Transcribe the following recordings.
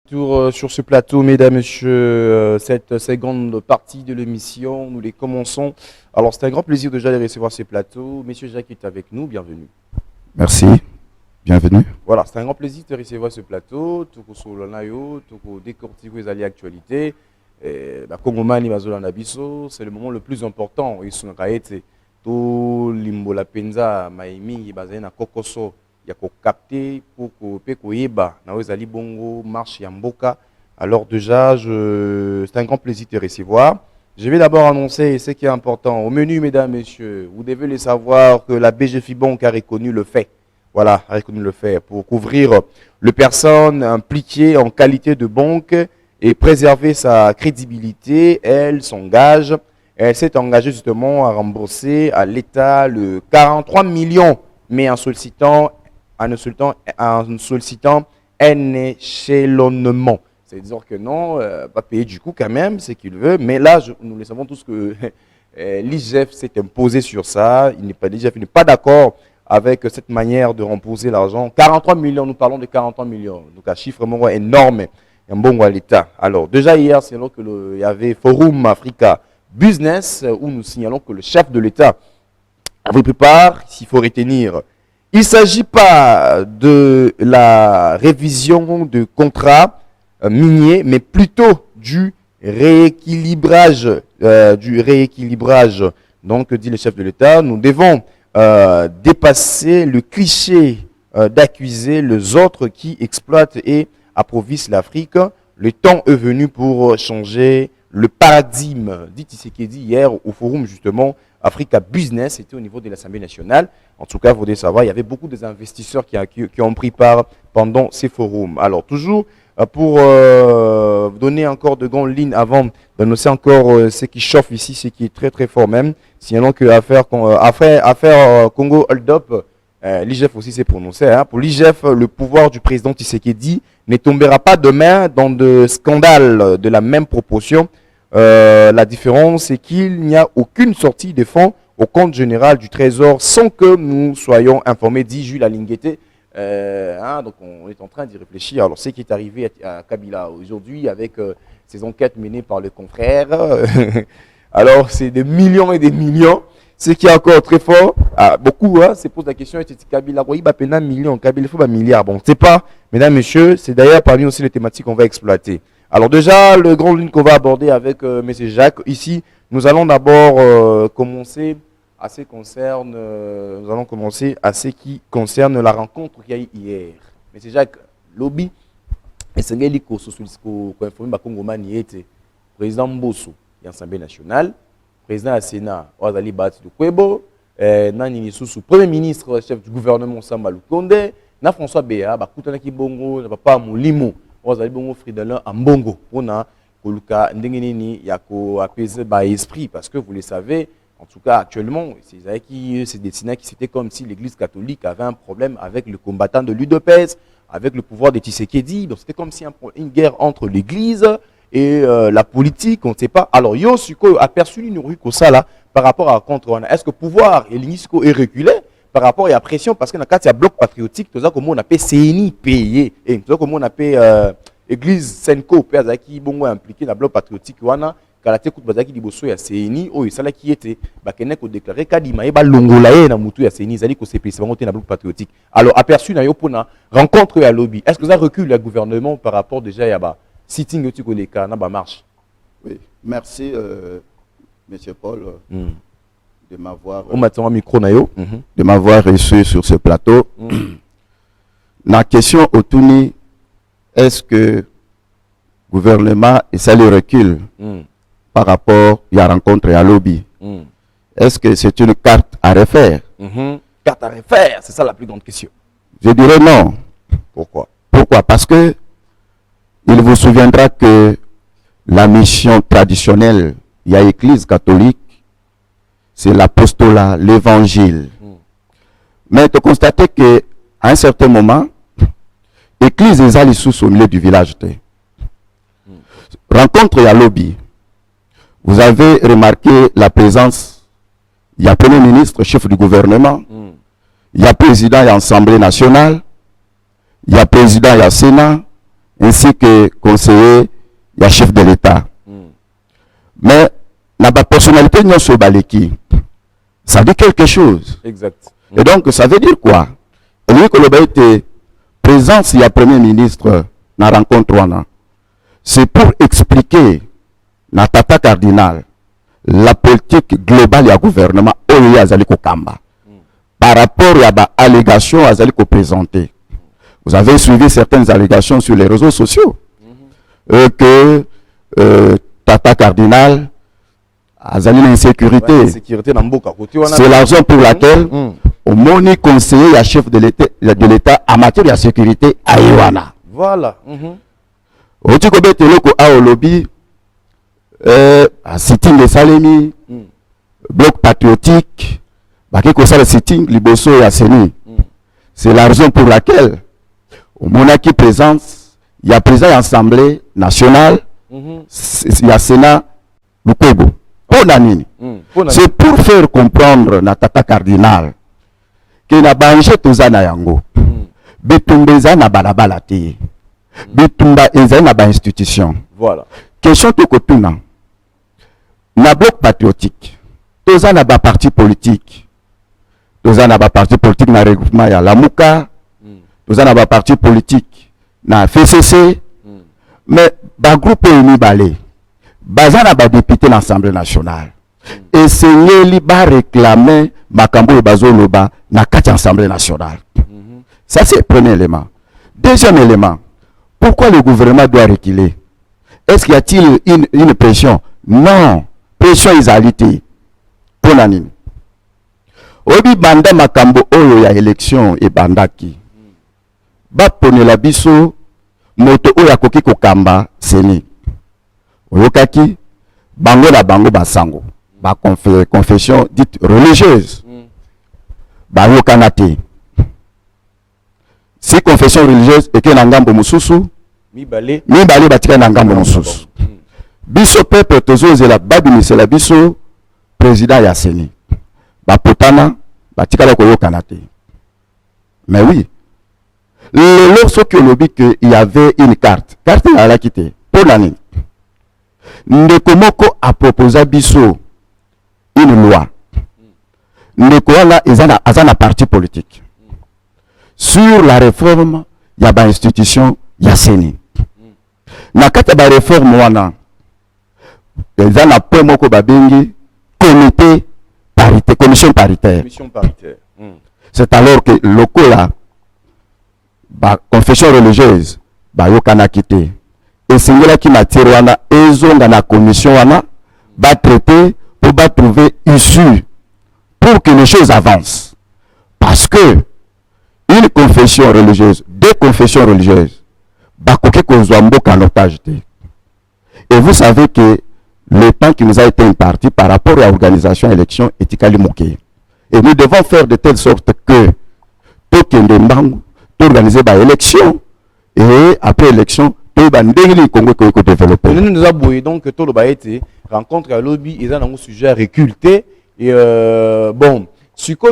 retour sur ce plateau, mesdames, messieurs, cette seconde partie de l'émission, nous les commençons. Alors, c'est un grand plaisir déjà de recevoir ce plateau. Monsieur Jacques est avec nous, bienvenue. Merci, bienvenue. Voilà, c'est un grand plaisir de recevoir ce plateau. Tout sur le nayo, tout décortiquer les alliés actualités. Kongomani Bazolanda Biso, c'est le moment le plus important. Ils sont raïtés. Tout l'imbola penza, maïmi, basé na kokoso. Il y a capté pour que yeba na wezali bongo marche yamboka. Alors déjà, c'est un grand plaisir de recevoir. Je vais d'abord annoncer ce qui est important. Au menu, mesdames, messieurs, vous devez le savoir que la BGFI Banque a reconnu le fait. Voilà, a reconnu le fait pour couvrir les personnes impliquées en qualité de banque et préserver sa crédibilité. Elle s'engage, elle s'est engagée justement à rembourser à l'État le 43 millions, mais en sollicitant un échelonnement. C'est-à-dire que non, pas payer du coup quand même, c'est qu'il veut. Mais là, nous le savons tous que l'IGF s'est imposé sur ça. L'IGF n'est pas d'accord avec cette manière de rembourser l'argent. 43 millions, nous parlons de 43 millions. Donc un chiffre vraiment énorme, un bon à l'État. Alors déjà hier, c'est là qu'il y avait Forum Africa Business, où nous signalons que le chef de l'État avait prépare, s'il faut retenir. Il ne s'agit pas de la révision de contrat minier, mais plutôt du rééquilibrage. Donc, dit le chef de l'État, nous devons dépasser le cliché d'accuser les autres qui exploitent et approvissent l'Afrique. Le temps est venu pour changer le paradigme, dit Tshisekedi hier au forum justement Africa Business, c'était au niveau de l'Assemblée nationale. En tout cas, vous devez savoir, il y avait beaucoup d'investisseurs qui ont pris part pendant ces forums. Alors, toujours pour donner encore de grandes lignes avant d'annoncer encore ce qui chauffe ici, ce qui est très très fort même, sinon que affaire Congo Hold Up, l'IGF aussi s'est prononcé. Hein. Pour l'IGF, le pouvoir du président Tshisekedi ne tombera pas demain dans de scandales de la même proportion. La différence, c'est qu'il n'y a aucune sortie de fonds au compte général du Trésor sans que nous soyons informés, dit Jules Alingueté. Donc on est en train d'y réfléchir. Alors, ce qui est arrivé à Kabila aujourd'hui avec ces enquêtes menées par les confrères, alors c'est des millions et des millions. Ce qui est encore très fort, beaucoup se posent la question, est-ce que Kabila, oui, il y a un million, Kabila, il faut un milliard. Bon, c'est pas, mesdames, messieurs, c'est d'ailleurs parmi aussi les thématiques qu'on va exploiter. Alors déjà, le grand ligne qu'on va aborder avec M. Jacques, ici, nous allons d'abord commencer à ce qui concerne la rencontre qu'il y a eu hier. M. Jacques, lobby, et c'est ce qu'on informe Kongomani était président Mbosso de l'Assemblée nationale, président du Sénat, Ozali Bati de Kwebo, Nani Soussou, premier ministre, chef du gouvernement Samba Lukonde, na François Béa, Bakutana Kibongo, Papa Moulimo. Ozali bongo Fridolin en bongo on a koluka ndengenini ya ko apaiser ba esprit parce que vous le savez en tout cas actuellement c'est destiné qui c'était comme si l'église catholique avait un problème avec le combattant de l'UDPS avec le pouvoir de Tshisekedi, donc c'était comme si une guerre entre l'église et la politique, on ne sait pas. Alors yo suko aperçu une rue comme ça là par rapport à contre est-ce que pouvoir et l'UNESCO est reculé par rapport à la pression, parce que dans le cas de bloc patriotique, tout ça comme on appelle CNI payé, et tout ça comme on appelle Église Senko, qui bon impliqué dans le bloc patriotique, wana kalate kout bazaki liboso ya CNI, oh ça là qui était, bakene ko déclarer kadima eba longolaye na mutu ya CNI, zali ko CPC bango te na bloc patriotique. Alors aperçu na yo pona rencontre ya lobby. Est-ce que ça recule le gouvernement par rapport déjà ya ba sitting yo tiko leka na ba marche? Oui, merci monsieur Paul. De m'avoir reçu sur ce plateau. La question autour, est-ce que le gouvernement et ça le recul par rapport à la rencontre et à lobby? Est-ce que c'est une carte à refaire? Carte à refaire, c'est ça la plus grande question. Je dirais non. Pourquoi? Pourquoi? Parce que il vous souviendra que la mission traditionnelle, il y a l'Église catholique, c'est l'apostolat, l'évangile. Mais tu constates qu'à un certain moment, l'église est allée sous au milieu du village. Rencontre à lobby. Vous avez remarqué la présence, il y a premier ministre, chef du gouvernement, il y a président et assemblée nationale, il y a président et Sénat, ainsi que conseiller, il y a chef de l'État. Mais la personnalité non se baleki, ça dit quelque chose. Exact. Et donc, ça veut dire quoi? Et lui, que le été présent, s'il y a premier ministre, dans la rencontre, c'est pour expliquer, dans Tata Cardinal, la politique globale du gouvernement, par rapport à l'allégation à présenter. Vous avez suivi certaines allégations sur les réseaux sociaux que Tata Cardinal a une insécurité. C'est la raison pour laquelle au moni conseiller à chef de l'État en matière de sécurité à Iwana. Voilà. Au Tikobe Teloko a au lobby, à sitting de Salemi, bloc patriotique, Baki Kosa sitting, Liboso et Asseni. C'est la raison pour laquelle au monarchie présence, il y a présent l'Assemblée nationale, il y a Sénat, Lukobo. C'est pour faire comprendre na Tata Cardinal que na banje tozana yango. Bitumbeza na balabala te. Bitumba eza na ba institution. Voilà. Question to kotuna. Na bloc patriotique. Tozana ba parti politique. Tozana ba parti politique na regroupement ya Lamuka. Tozana ba parti politique na FCC. Mais ba groupe uni balé. Bazana ba député dans l'Assemblée nationale. Et c'est lui ba réclamer makambo bazoloba na kati Assemblée nationale. Ça c'est le premier élément. Deuxième élément, pourquoi le gouvernement doit reculer? Est-ce qu'il y a-t-il une pression? Non, pression isalité. Pour l'anime. Obi banda makambo oyo ya élection et bandaki. Ba pone la biso moto oyo akoki kokamba seni. Oyokaki bango na bango basango. Ba confession dite religieuse. Ba yokanate. Si confession religieuse et que nangambo mususu mibale batika nangambo mususu. Biso peuple tozo la babinise la biso président Yasseni. Ba potana batika la koyokanate. Mais oui. Lorsqu'on a dit qu'il y avait une carte à la quitter pour l'année. Ndekomoko a proposé biso une loi. Ndekoala ezana parti politique. Sur la réforme, il y a une institution Yasseni. Na kata ba réforme wana ezana point moko babengi comité parité, commission paritaire. C'est alors que locaux là ba confession religieuse ba yokana kité et singela ki matière wana ezonga na commission wana ba traiter pour ba trouver issue pour que les choses avancent, parce que une confession religieuse, deux confessions religieuses ba koki kozwa mboka en otage. Et vous savez que le temps qui nous a été imparti par rapport à l'organisation élection est moqué, et nous devons faire de telle sorte que tokende mbangu organiser par élection et après élection tout le Congo que développer. Nous avons donc tout le été rencontre à lobby et un sujet reculté et bon ce que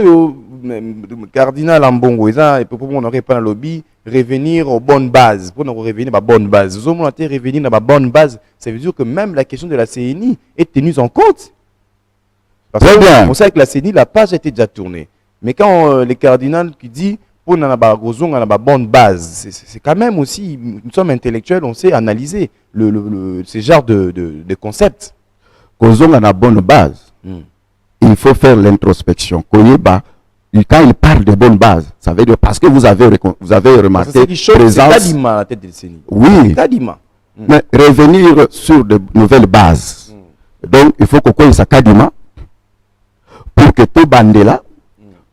cardinal Ambongo et pour on aurait pas un lobby revenir aux bonnes bases pour nous revenir à bonne base. Nous avons revenir à ma bonne base, ça veut dire que même la question de la CNI est tenue en compte. Parce que on sait que la CNI la page a été déjà tournée, mais quand les cardinals qui dit pour na ba bonne base, c'est quand même aussi, nous sommes intellectuels, on sait analyser ce genre de concepts. Kozonga na bonne base, il faut faire l'introspection. Quand il parle de bonne base, ça veut dire parce que vous avez remarqué présence. Oui. Mais revenir sur de nouvelles bases. Donc il faut qu'on ça kadima pour que tout bandela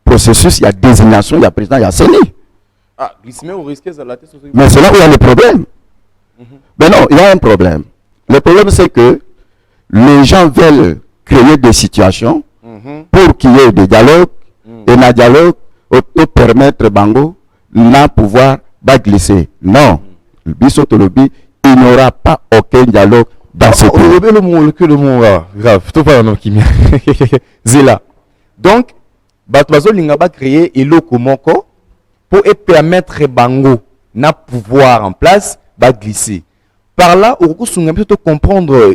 processus, il y a désignation, il y a président, il y a Séni. Ah, mais c'est là où il y a le problème. Mais non, il y a un problème. Le problème, c'est que les gens veulent créer des situations pour qu'il y ait des dialogues. Et dans le dialogue, pour permettre Bango de pouvoir glisser. Non. Le bisotolobi, il n'y aura pas aucun dialogue dans ce pays. Zéla. Donc, Batwazo Lingaba créé Eloko Moko pour permettre Bango na pouvoir en place glisser. Par là, au comprendre,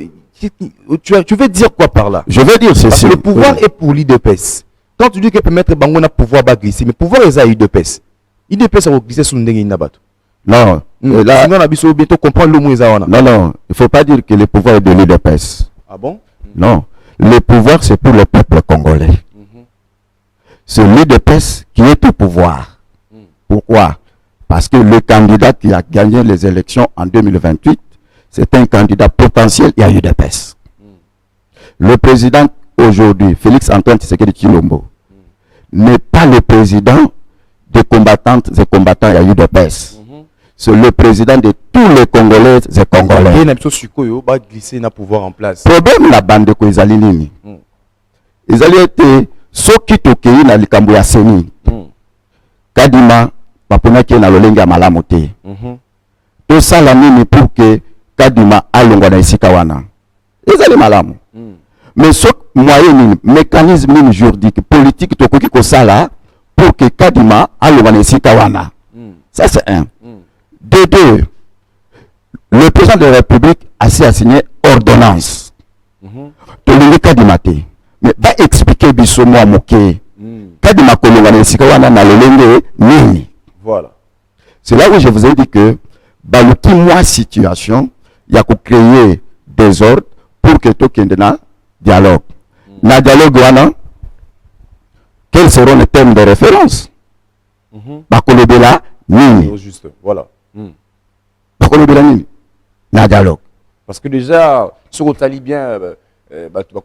tu veux dire quoi par là? Je veux dire Parce ceci. que le pouvoir est pour l'IDPS. Quand tu dis qu'il peut mettre Bango na pouvoir glisser, mais pouvoir est à l'IDPS. l'IDPS a glissé sur le Nabat. Non, là, sinon, on a bientôt comprendre le mot. non, non, il ne faut pas dire que le pouvoir est de l'IDPS. Ah bon? Non, le pouvoir c'est pour le peuple congolais. C'est l'IDPS qui est au pouvoir. Pourquoi? Parce que le candidat qui a gagné les élections en 2028, c'est un candidat potentiel et à l'UDPS. Le président aujourd'hui, Félix Antoine Tshisekedi Tshilombo, n'est pas le président des combattantes et combattants à l'UDPS. C'est le président de tous les Congolais et Congolais. Il y a glisser na pouvoir en place. Problème la bande de Izali nini. Ils allaient être soki tokei na likambo ya seni. Kadima bapona ki na lolenga malamu te. To sala nini pour que Kadima alongwa na esika wana. Ezali malamu. Mais ce moyen mécanisme juridique politique tokoki ko sala pour que Kadima alongwa na esika wana. Ça c'est un. De deux, le président de la République a signé ordonnance. Tolingi Kadima te. Mais va expliquer biso moi moké. Kadima kolonga na esika wana na lolenge nini. Voilà. C'est là où je vous ai dit que baluki moi situation, il y a créer des ordres pour que tout kende na dialogue. Na dialogue wana, quels seront les termes de référence? Bakolobela nini. Juste, voilà. Bakolobela nini. Na dialogue. Parce que déjà, sur le talibien,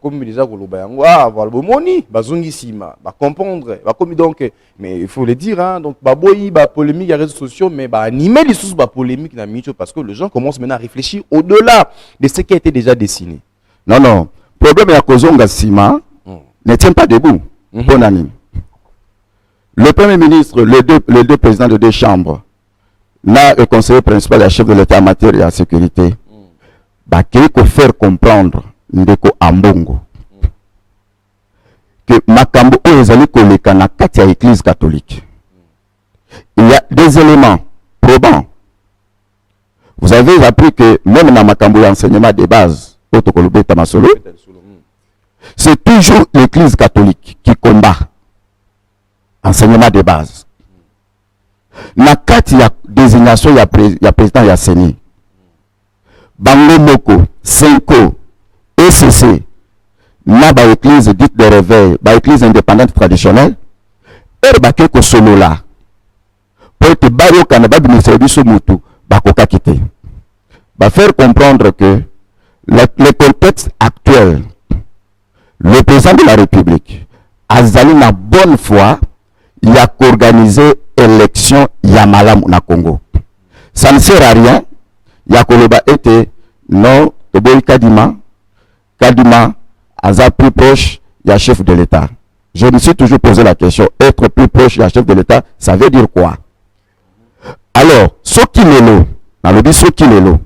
comme déjà voilà bomoni bazongi sima ba comprendre ba comme donc mais il faut le dire hein, donc baboyi ba polémique les réseaux sociaux mais ba animer les sources ba polémique na micho parce que les gens commencent maintenant à réfléchir au-delà de ce qui a été déjà dessiné. Non non, problème ya kozonga sima ne tient pas debout. Bon ami. Le premier ministre, les deux présidents de deux chambres, là le conseiller principal et chef de l'État en matière de la sécurité, bah qu'il faut faire comprendre ndeko ambongo que makambo oyo ezali koleka na kati ya église catholique. Il y a des éléments probants. Vous avez appris que même dans makambo enseignement de base, c'est toujours l'église catholique qui combat enseignement de base. Na kati ya désignation ya président ya Seni. Bango moko, Senko, ECC, na ba église dite de réveil, ba église indépendante traditionnelle, et ba keko solo là. Pour te bayo kana ba bimisa biso mutu, ba koka kite. Ba faire comprendre que le contexte actuel, le président de la République, azali na bonne foi, il y a qu'organiser élection Yamalam na Congo. Ça ne sert à rien. Yakoloba était non, Toboy Kadima Aza plus proche, il y a chef de l'État. Je me suis toujours posé la question, être plus proche, il y a chef de l'État, ça veut dire quoi? Alors, ce qui est là, dans le dit ce qui est là,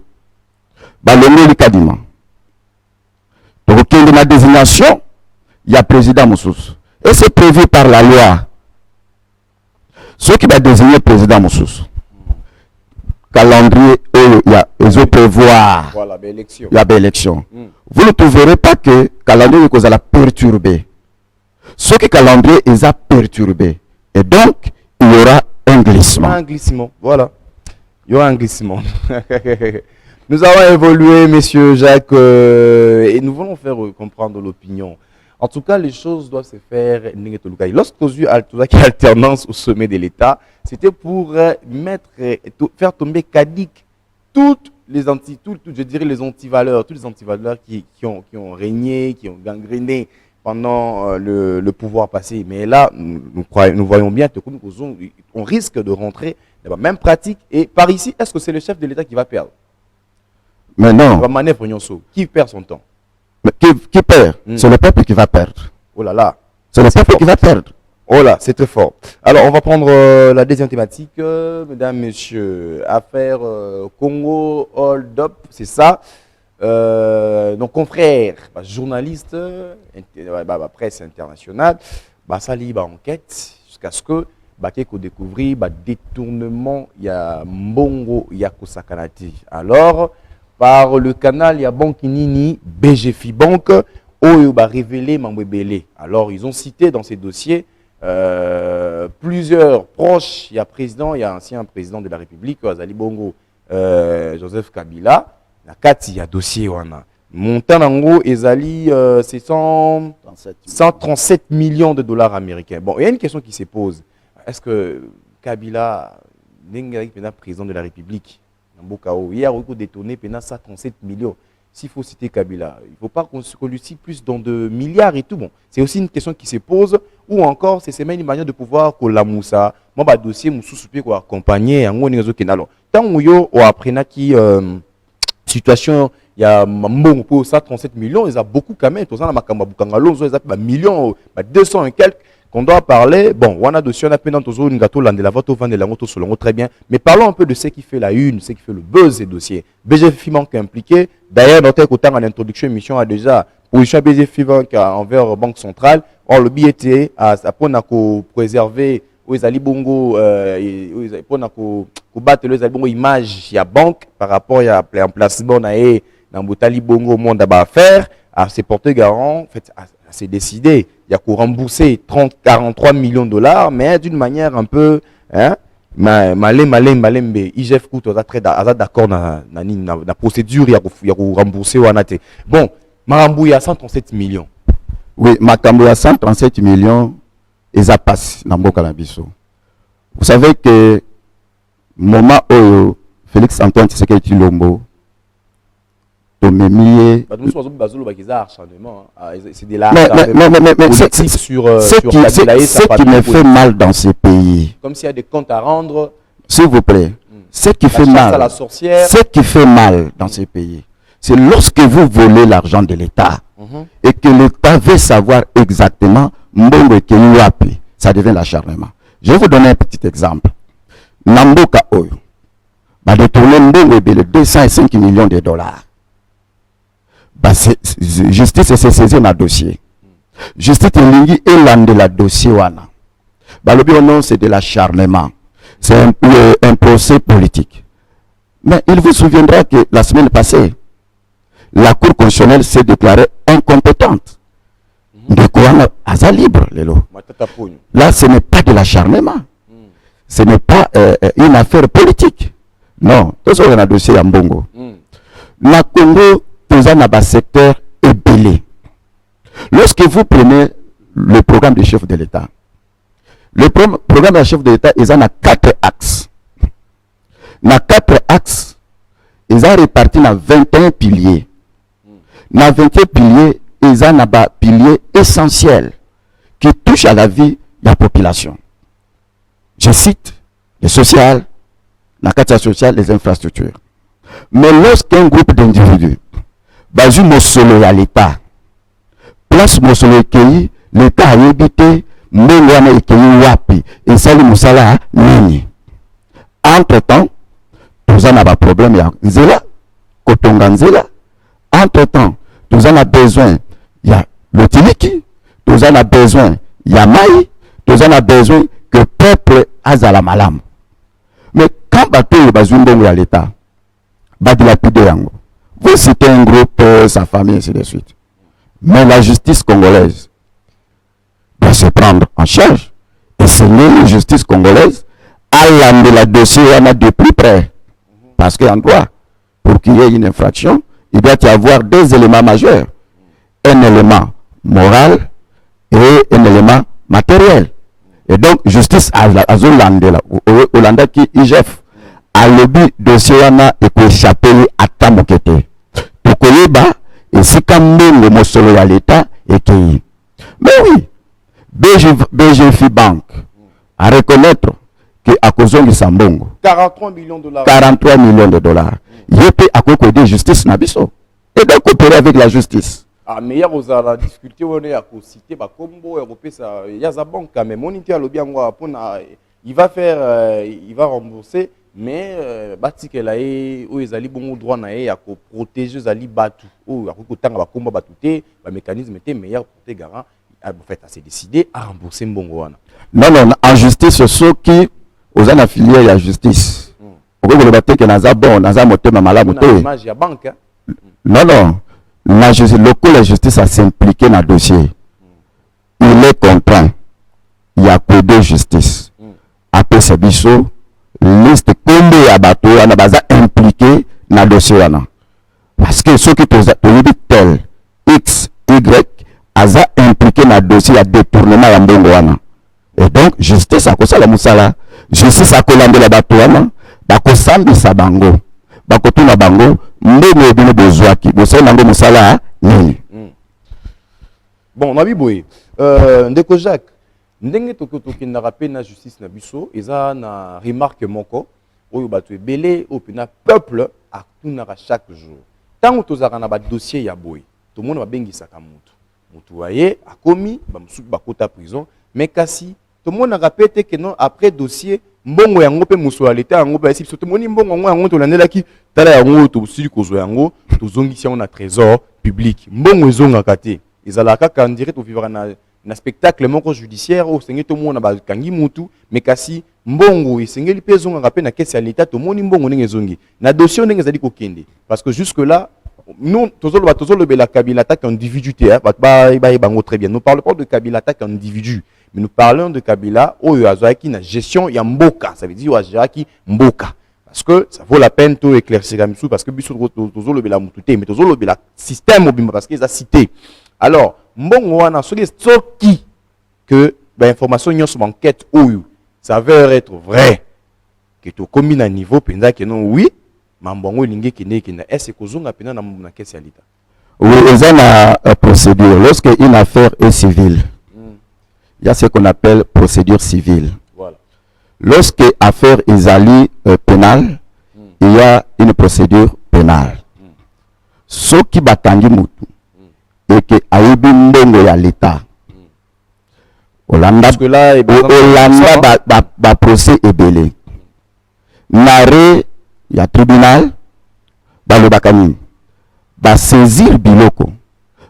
Balongo Kadima. Donc, il y a une désignation, il y a président Moussous. Et c'est prévu par la loi. Ce qui va désigner président Moussous. Calendrier, il y a ils prévoir. Voilà, l'élection. Il y a l'élection. Vous ne trouverez pas que calendrier est la perturbé. Ce que calendrier est à perturbé. Et donc, il y aura un glissement. Il y aura un glissement, voilà. Il y aura un glissement. Nous avons évolué, messieurs Jacques, et nous voulons faire comprendre l'opinion. En tout cas, les choses doivent se faire. Lorsqu'on a eu alternance au sommet de l'État, c'était pour faire tomber caduc toutes les antivaleurs, toutes les antivaleurs qui ont régné, qui ont gangréné pendant le pouvoir passé. Mais là, nous voyons bien qu'on risque de rentrer dans la même pratique. Et par ici, est-ce que c'est le chef de l'État qui va perdre? Mais non. Qui perd son temps? Mais qui perd? C'est le peuple qui va perdre. Oh là là. C'est le peuple qui va perdre. Oh là, c'est très fort. Alors, on va prendre la deuxième thématique, mesdames, messieurs. Affaire Congo Hold Up, c'est ça. Donc, confrères, journalistes, presse internationale, ça lit enquête jusqu'à ce que baké ko découvrir ba détournement ya mbongo ya kosakanati. Alors par le canal il y a banque nini BGFI Bank oyo ba révélé mambebele. Alors ils ont cité dans ces dossiers plusieurs proches, il y a président, il y a ancien président de la République, Azali Bongo, Joseph Kabila, la Kati, il y a dossier wana. Montant en gros, Ezali, c'est 137 millions de dollars américains. Bon, il y a une question qui se pose. Est-ce que Kabila, président de la République, il a détourné 137 millions? S'il faut citer Kabila, il ne faut pas qu'on lui cite plus dans de milliards et tout. Bon, c'est aussi une question qui se pose. Ou encore, c'est même une manière de pouvoir que la moussa, moi, bah, dossier, moussou, pour accompagner, en gros, tant que après, qui situation, il y a bon pour 137 millions, ils ont beaucoup quand même. Tout ça, ils ont millions, 200 et quelques qu'on doit parler. Bon, on a dossier, on a peine dans tout gâteau, de la vote au vent de la moto selon très bien. Mais parlons un peu de ce qui fait la une, ce qui fait le buzz ces dossiers. BGFI manque impliqué. D'ailleurs, notre côté en introduction émission a déjà position BGFI envers Banque Centrale. Or, le billet était à préserver aux Ali Bongo, pour battre les Ali Bongo image, il y a banque par rapport à l'emplacement dans Botali Bongo monde à faire, à se porter garant, en fait, à se décider. Il y a qu'à rembourser 43 millions de dollars, mais d'une manière un peu, hein, IGF coûte d'accord dans la procédure, il y a rembourser ou anate. Bon, Marambou, il y a 137 millions. Oui, Makambo, il y a 137 millions, et ça passe dans Boka Labiso. Vous savez que, moment où Félix Antoine Tshisekedi Tshilombo, c'est de la ce qui me fait mal dans ce pays. Comme s'il y a des comptes à rendre. S'il vous plaît, ce qui fait mal, ce qui fait mal dans ce pays, c'est lorsque vous volez l'argent de l'État et que l'État veut savoir exactement mbongo wapi, ça devient l'acharnement. Je vais vous donner un petit exemple. Namboka Oyo va détourner mbongo de 205 millions de dollars. Bah, justice s'est saisie dans le dossier. Justice est de la dossier wana. Bah, le non, c'est de l'acharnement. C'est un procès politique. Mais il vous souviendra que la semaine passée, la Cour constitutionnelle s'est déclarée incompétente. De quoi à libre, Lélo. Là, ce n'est pas de l'acharnement. Ce n'est pas une affaire politique. Non, tout ça, on a un dossier à Mbongo. La Congo, dans un secteur ébélé. Lorsque vous prenez le programme du chef de l'État, le programme du chef de l'État, ils en a 4 axes. Dans 4 axes, ils ont réparti dans 21 piliers. Dans 21 piliers, ils ont un pilier essentiel qui touche à la vie de la population. Je cite le social, la carte sociale, les infrastructures. Mais lorsqu'un groupe d'individus basé solo à l'État, place solo qui l'État a évité, mbengwana ekei wapi, et sali musala nini. Entre-temps, nous avons un problème ya nzela, kotonga nzela. Entre-temps, nous avons besoin ya lotiliki, nous avons besoin ya mai, nous avons besoin que le peuple azala malam. Mais quand bateau est basé à l'État, badilapide yango. Vous citez un groupe, sa famille, ainsi de suite. Mais la justice congolaise doit se prendre en charge. Et c'est la justice congolaise à l'âme la dossier de plus près. Parce qu'en droit, pour qu'il y ait une infraction, il doit y avoir 2 éléments majeurs. Un élément moral et un élément matériel. Et donc, justice à Zolanda, Hollanda qui IGF, a lobby dossier et pour échapper à Tamokete. Tokoyeba, et si quand même le mosolo à l'État et qui. Mais oui, BGFI Bank à reconnaître que à cause de Sambongo 43 millions de dollars. 43 millions de dollars. Il y a à cause de justice Nabiso. Et donc coopérer avec la justice. Ah, mais il y a la difficulté, on est à citer, Combo européen, il y a sa banque quand même. On est à lobby il va faire, il va rembourser. Mais bati que là où ils allaient bon droit na à protéger les ali batu ou à côté tanga ba combat batute ba mécanisme était meilleur pour te garant en fait, s'est décidé à rembourser mbongo wana. Non, non, en justice, ceux qui aux affiliés à la justice. Pourquoi vous le battez que naza bon, naza moté mamala moté. Banque. Non, non. La justice a s'impliqué dans le dossier. Il est contraint. Il y a peu de justice. Après ce biseau, liste combien à bateau, on a baza impliqué dans le dossier. Parce que ceux qui ont tel X, Y, aza impliqué dans le dossier, il y a détournement à mbongo. Et donc, justice à cause de la moussala, justice à cause de la bateau, bako sambi sa bango, bako tuna bango, mbongo bino bozwaki, bosai nango moussala nini. Bon, nabi boye, ndeko Jacques, ndenge toki na rappel na justice na biso, eza na remarque moko, oyo bato ebele, opina peuple a tunara chaque jour. Tant tozaka na ba dossier ya boye, tout le monde va bengisaka mutu. Mutu aye, akomi, ba musuki bakota prison, mais kasi tout le monde a répété que non, après dossier, mbongo yango pe musu à l'état yango ba tout le monde mbongo yango to landelaki tala yango to sili kozo yango to zongisi yango na trésor public. Mbongo ezonga kate. Ezalaka ka ndirait to vivre na spectacle moko judiciaire au sengé to mona ba kangi mutu mais kasi mbongo esengeli pe zonga ka pe na caisse à l'état to moni mbongo ndenge zongi. Na dossier ndenge ezali ko kende parce que jusque là nous tozolo bela Kabila attaque individuité bango très bien. Nous parlons pas de Kabila attaque individu. Mais nous parlons de Kabila, Oyo Azoaki, na gestion, il y a Mboka. Ça veut dire Oyo Mboka. Parce que ça vaut la peine de éclaircir comme ça, parce que Bissou Tozo le Bela Moutouté, mais Tozo le Bela système, parce qu'ils ont cité. Alors, Mbongo Wana, ce qui que l'information y a sur enquête, Oyo, ça veut être vrai. Que tu combines à niveau, pendant que non, oui, mais Mbongo Lingé qui n'est qu'une est-ce que Zunga pendant la caisse à l'État. Oui, ils ont une procédure. Lorsqu'une affaire est civile, il y a ce qu'on appelle procédure civile. Voilà. Lorsque l'affaire est pénale, il y a une procédure pénale. Ce qui batangi mutu et que aïbi mbongo ya l'État. Parce que là, ba procès est belé. Nare, il y a tribunal, ba le bakani, ba saisir biloko,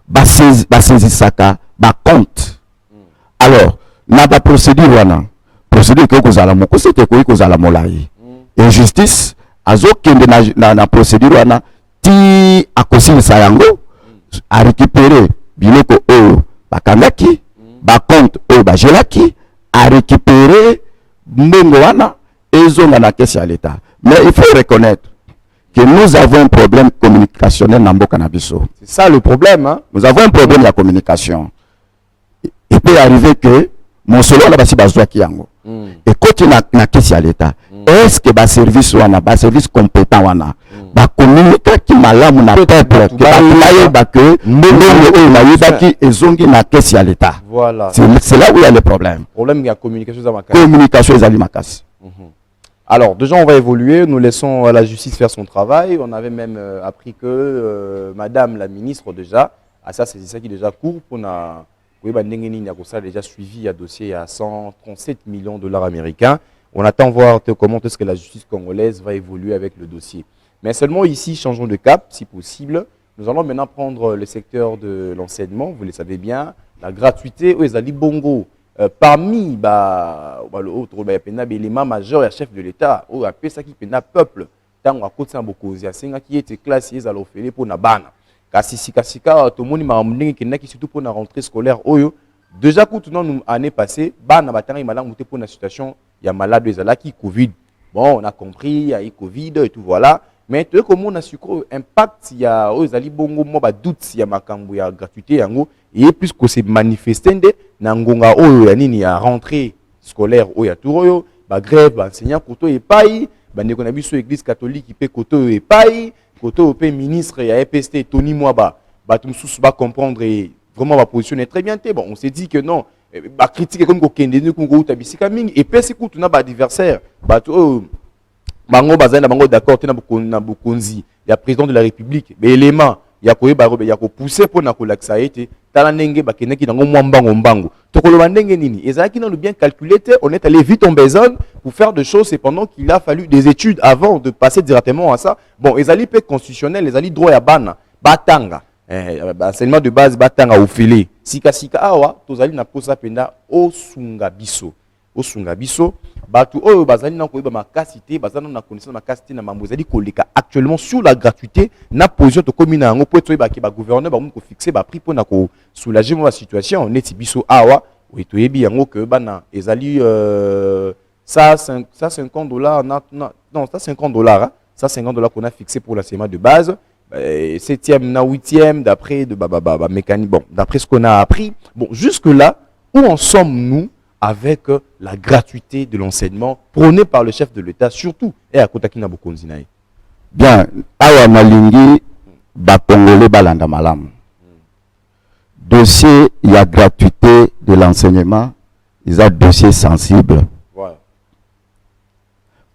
ba saisir saka, ba compte. Alors, na ba procédure wana, procédure que vous allez moko c'était quoi que vous allez molai. Injustice, azo kende na procédure wana ti akosi sayango a récupérer biloko o bakangaki, ba compte o ba gelaki, a récupérer mbongo wana ezonga na caisse à l'État. Mais il faut reconnaître que nous avons un problème communicationnel dans mboka na biso. C'est ça le problème, hein? Nous avons un problème de communication. Il peut arriver que mon solo là basi bazwa kiango. Et quand il na caisse à l'État, est-ce que ba service wana, ba service compétent wana, ba communiquer qui malamu na peuple, que ba laye ba que mbongo na yeba ki ezongi na caisse à l'État. Voilà. C'est là où il y a le problème. Problème il y a communication za makasi. Communication ezali makasi. Alors, déjà, on va évoluer. Nous laissons la justice faire son travail. On avait même appris que Madame la ministre, déjà, ça, c'est ça qui déjà court pour na. Oui, a déjà suivi un dossier à 137 millions de dollars américains. On attend voir comment est-ce que la justice congolaise va évoluer avec le dossier. Mais seulement ici, changeons de cap, si possible. Nous allons maintenant prendre le secteur de l'enseignement. Vous le savez bien, la gratuité aux Ali Bongo. Parmi l'élément majeur et chef de l'État, au ça qui pena peuple, tant à côté de Bokozi, à qui était classé à l'offrir pour Nabana. Kasika, tout le monde m'a amené qui surtout pour la rentrée scolaire. Déjà, quand nous année passée, Bana Batang malade pour la situation, il y a malade de Zalaki, Covid. Bon, on a compris, il y a eu Covid et tout voilà. Mais tout comme on a su impact, il y a aux Ali Bongo, moi, doute s'il y a ma cambo, il y a gratuité, et plus que c'est manifesté, Nangonga, il y a rentrée scolaire, il y a tout, grève, enseignant, koto et paille, Nekonabiso église catholique, qui paie koto et paille. Côté au ministre et à EPST, Tony Mwaba, tout va comprendre et vraiment va positionner très bien. Bon, on s'est dit que non, critique comme Kokende, Kongo, Tabisikaming, et puis c'est qu'on a un adversaire. Bango Bazana, Bango d'accord, il y a président de la République, mais élément, il y a quoi pousser pour que ça ait été. Talanenge, Bakenaki, dans Mbango. Tokolomandenge Nini. Et ça qui nous bien calculé, on est allé vite en besogne pour faire des choses, et pendant qu'il a fallu des études avant de passer directement à ça. Bon, les alliés constitutionnels, les alliés droit à ban, Batanga. enseignement de base batanga ofele sika awa tozali na posa penda osunga biso batu oyo bazali na koyeba makasi te bazali na connaissance makasi te na mambo ezali koleka actuellement sur la gratuité na position to komi na yango po toyeba ke ba gouverneur ba mu ko fixer ba prix pona ko soulager la situation neti biso awa oui toyebi yango que bana ezali ça $50 non ça $50 hein? Ça $50 qu'on a fixé pour l'enseignement de base 7e na 8e d'après de mécanique bon d'après ce qu'on a appris bon jusque là où en sommes-nous avec la gratuité de l'enseignement prônée par le chef de l'État, surtout, et à Kotakina Bokonzinaï. Bien, awa malingi ba Congolais balanda malam. Dossier, il y a gratuité de l'enseignement, ils ont dossier sensible. Ouais.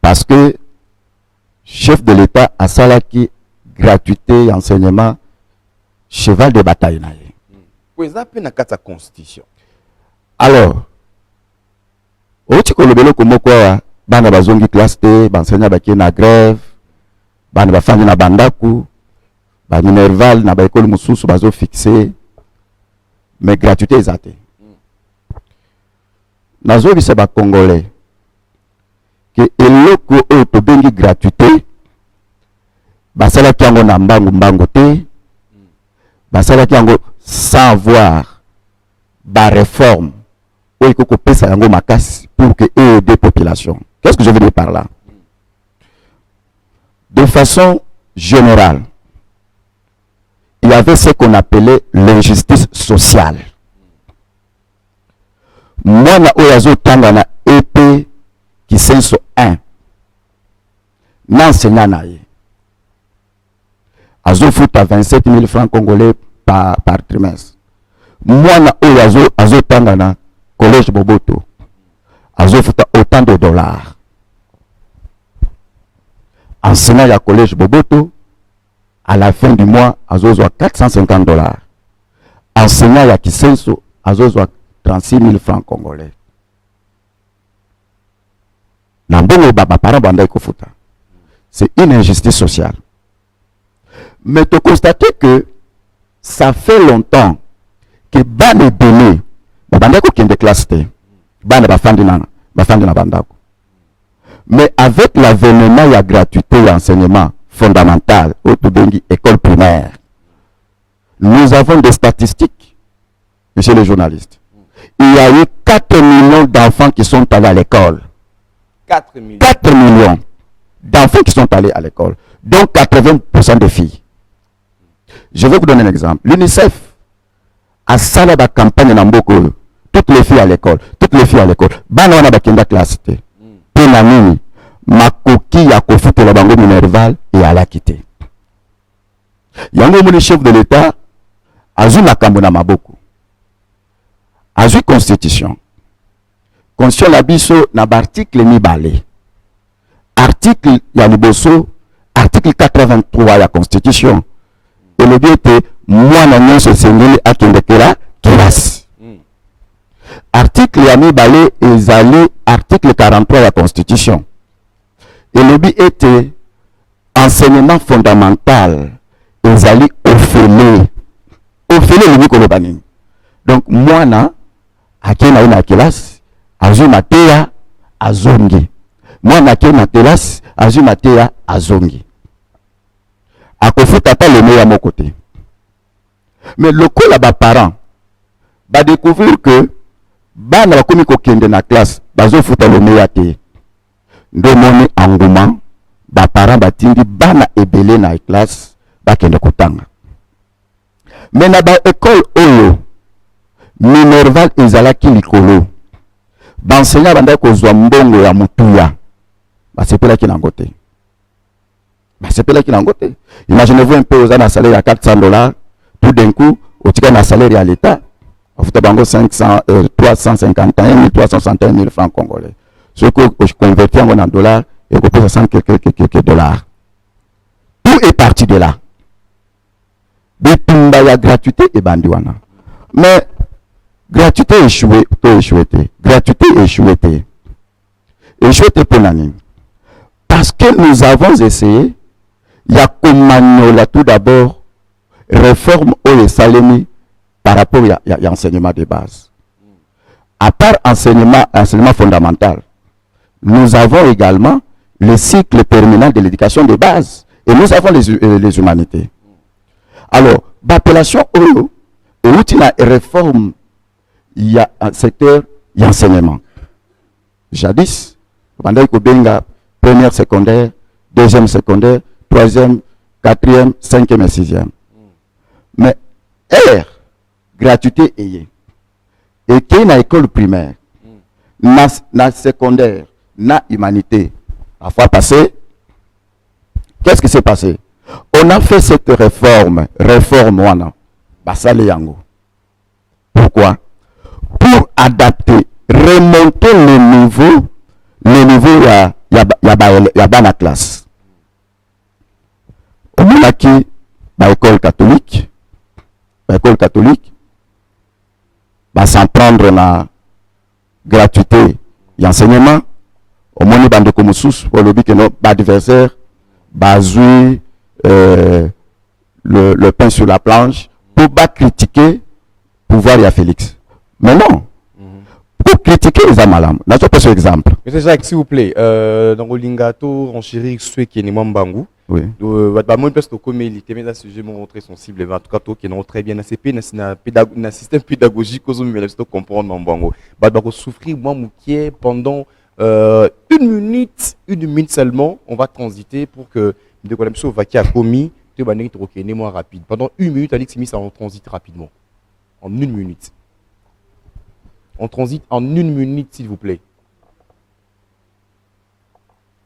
Parce que chef de l'État a salaki gratuité enseignement, cheval de bataille naïe. Oui, ça peut être la constitution. Alors, oti kolobelo komokwa bana bazongi classe te bansenya baki na grève bana bafandi na bandaku ba minerval na ba école mususu bazo fixer mais gratuité ezate nazo bisa ba congolais que eloko oyo tobengi gratuité basalaki yango na mbangu te basalaki yango sans voir ba réforme pour que aider population. Qu'est-ce que je veux dire par là? De façon générale, il y avait ce qu'on appelait l'injustice sociale. Moi, na oyazo tanga na EP qui senso 1. N'enseignant na ye. Azo fout à 27 000 francs congolais par trimestre. Moi, na oyazo tanga na Collège Boboto, azo futa autant de dollars. Enseignant à Collège Boboto, à la fin du mois, azo soit $450. Enseignant à Kisenso, azo soit 36 000 francs congolais. Nambongo baba para banda ko futa. C'est une injustice sociale. Mais tu constates que ça fait longtemps que ban est donné. Bandako qui est de classe T. Mais avec l'avènement, il y a gratuité et enseignement fondamental au Toubengi, école primaire. Nous avons des statistiques, monsieur le journaliste. Il y a eu 4 millions d'enfants qui sont allés à l'école. 4 millions. 4 millions d'enfants qui sont allés à l'école. Donc 80% de filles. Je vais vous donner un exemple. L'UNICEF a salé la campagne dans beaucoup. Toutes les filles à l'école, bana wana bakenda classe te pena nini makoki ya kofutela bango minerval et ala kité yango moni chef de l'État azu makambo na maboko azu constitution la biso na article mibale article ya liboso article 83 ya constitution et le but est mwana nyonso sengeli akendekela kelasi. Article Yami Balé ezali article 43 de la Constitution. Et le but était enseignement fondamental ezali ofele le Nikolobani. Donc moi na akena na classe azu matea azongi. Moi na akena classe azu matea azongi. Akofuta pas le meilleur mon côté. Mais le coup là bas parents va découvrir que bana bakomi kokende na classe bazo futa le meilleur te ndo moni engouement ba parents batindi bana ebele na classe bakende kotanga mais na ba école oyo minerval ezalaki likolo ba enseignant banda kozwa mbongo ya mutuya basepelaki nango te imaginez-vous un peu aux un salaire à $400 tout d'un coup otika na salaire à l'état Afuta bango 351 000, 361 000 francs congolais. Ce que je convertis en dollars, et que ça 100 quelques dollars. Tout est parti de là. Bitumba ya gratuité et bandiwana. Mais gratuité échoué, gratuité échoué. Échoué pour l'année. Parce que nous avons essayé, il y a comme tout d'abord réforme au Salemi par rapport à l'enseignement de base. À part enseignement fondamental, nous avons également le cycle terminal de l'éducation de base et nous avons les humanités. Alors, l'appellation OYO, et où il y a une réforme, il y a un secteur, il y a enseignement. Jadis, pendant que benga première secondaire, deuxième secondaire, troisième, quatrième, cinquième et sixième. Mais gratuité et qui est dans l'école primaire, na secondaire, na humanité, la fois passée, qu'est-ce qui s'est passé? On a fait cette réforme wana, basale yango. Pourquoi? Pour adapter, remonter le niveau ya bana classe. On a qui l'école catholique, s'en prendre la gratuité et enseignement. Au moins, bande comme sous pour le but que nos adversaires basent le pain sur la planche pour pas critiquer pouvoir et à Félix. Mais non. Pour critiquer les amalam. Là, je passe un exemple. Monsieur Jacques, s'il vous plaît, dans le lingato, en chéri, ceux qui sont Mbangou. Oui. Moi, je pense que comme il était un sujet très sensible, en tout cas, qui est très bien ACP, un système pédagogique, que je comprendre Mbangou. Je souffrir, moi, pendant une minute seulement, on va transiter pour que de quoi même va qui a commis, tu vas être moins rapide. Pendant une minute, Alex Smith, on transite rapidement. En une minute. On transite en une minute, s'il vous plaît.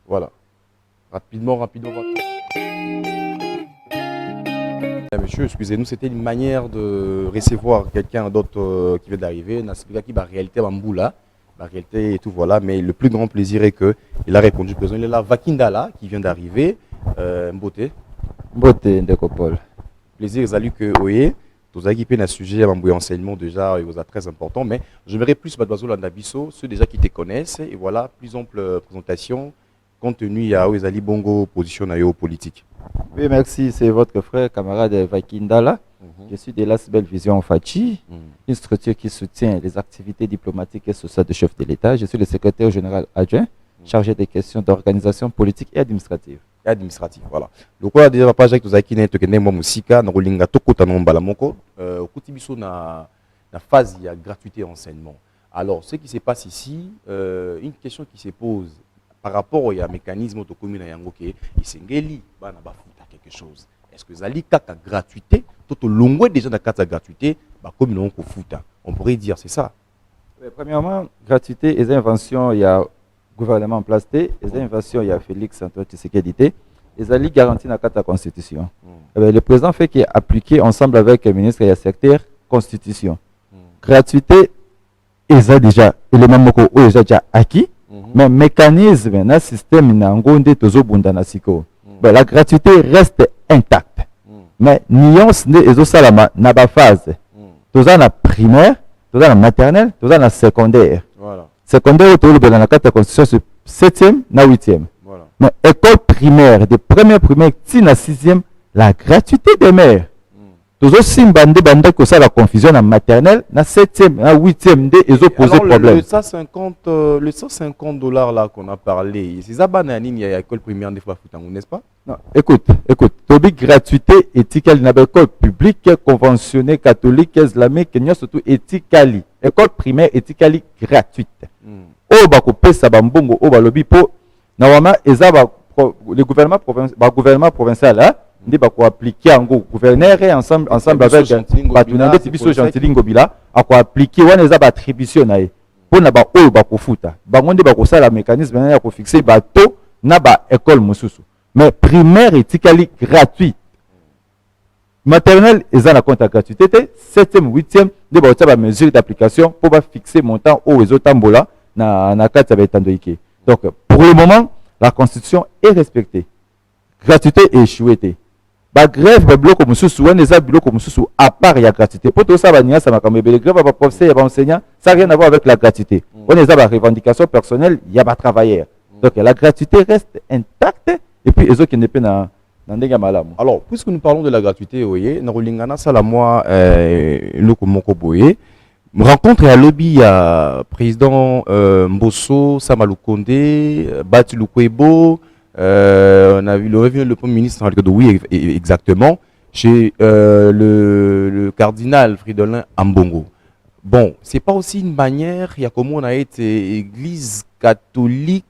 Voilà. Rapidement. Monsieur, excusez-nous, c'était une manière de recevoir quelqu'un d'autre qui vient d'arriver. Qui la réalité Mamboula, la réalité et tout voilà. Mais le plus grand plaisir est que il a répondu présent. Il est là, Vakindala qui vient d'arriver. Mbote. Mbote Ndekopol. Plaisir, salut que oui. Vous avez équipé un sujet à enseignement déjà, il vous a très important, mais je verrai plus Badouazo Landabiso, ceux déjà qui te connaissent, et voilà, plus ample présentation, compte tenu à Oezali Bongo, position politique. Oui, merci, c'est votre frère, camarade Vakindala. Je suis de l'AS Belle Vision Fachi, une structure qui soutient les activités diplomatiques et sociales du chef de l'État. Je suis le secrétaire général adjoint, chargé des questions d'organisation politique et administrative. Voilà. Donc voilà déjà page avec tozaki na tokende mwa musika na kolinga tokota na mbala moko okuti biso na phase ya gratuité enseignement. Alors ce qui se passe ici, une question qui se pose par rapport au mécanisme de commune na yango ke isengeli bana bafuta quelque chose. Est-ce que zali kaka gratuité toto longwe déjà na kata gratuité ba commune on ko futa. On pourrait dire c'est ça. Premièrement, gratuité et invention il y a gouvernement en place, les inventions, il y a Félix Antoine Tshisekedi, les alliés garantis dans la Constitution. Le président fait qu'il a appliqué ensemble avec le ministre et le secteur Constitution. Gratuité, ils ont déjà, élément moko ils ont déjà acquis, mais mécanisme, le système, la gratuité reste intacte. Mais nuance, ils ont ça dans la phase. Tous dans la primaire, tous dans la maternelle, tous dans la secondaire. Voilà. Secondaire, tout le dans la carte de constitution, c'est 7e, na 8e. Voilà. Mais école primaire, de première primaire, si na 6e, la gratuité des mères. Toujours si bande que ça la confusion en maternelle, na 7e, na 8e, ils ont posé problème. Le 150 $ là qu'on a parlé, c'est ça banane, il y a école primaire des fois foutango, n'est-ce pas? Non, écoute, tobi gratuité éthique na école publique conventionnée catholique islamique, n'y a surtout éthique école primaire éthique gratuite. Oh bako pesa bambongo oh balobi po normalement le gouvernement provincial là ndi bako appliquer en gouverneur et ensemble avec batunande tibiso Gentil Ngobila ako appliquer wana eza ba attribution na ye pour na ba oh bako futa bango ndi bako sala mécanisme na ko fixer bato na ba école mususu mais primaire éthique gratuit. Maternelle, ils ont la compte à gratuité. 7e, 8e, ils ont des mesures d'application pour fixer montant au réseau Tambola na carte avec Tandoïke. Donc, pour le moment, la constitution est respectée. Gratuité est échouée. Ba grève, ba bloc comme sous, ou un bloc comme sous, à part il y a gratuité. Pour tout ça, ba nia ça m'a comme les grèves, ba professeur, ba enseignant, ça n'a rien à voir avec la gratuité. On est à la revendication personnelle, il y a pas travailleur. Donc, la gratuité reste intacte. Et puis, les autres qui n'est pas Nandega malamu. Alors, puisque nous parlons de la gratuité, oui, Narolingana Salamwa, Loko Moko Boye, rencontre à lobby à président Mbosso, Samalou Kondé, Bati Lukwebo, on a vu le premier ministre, oui, exactement, chez le cardinal Fridolin Ambongo. Bon, c'est pas aussi une manière, il y a comme on a été église catholique,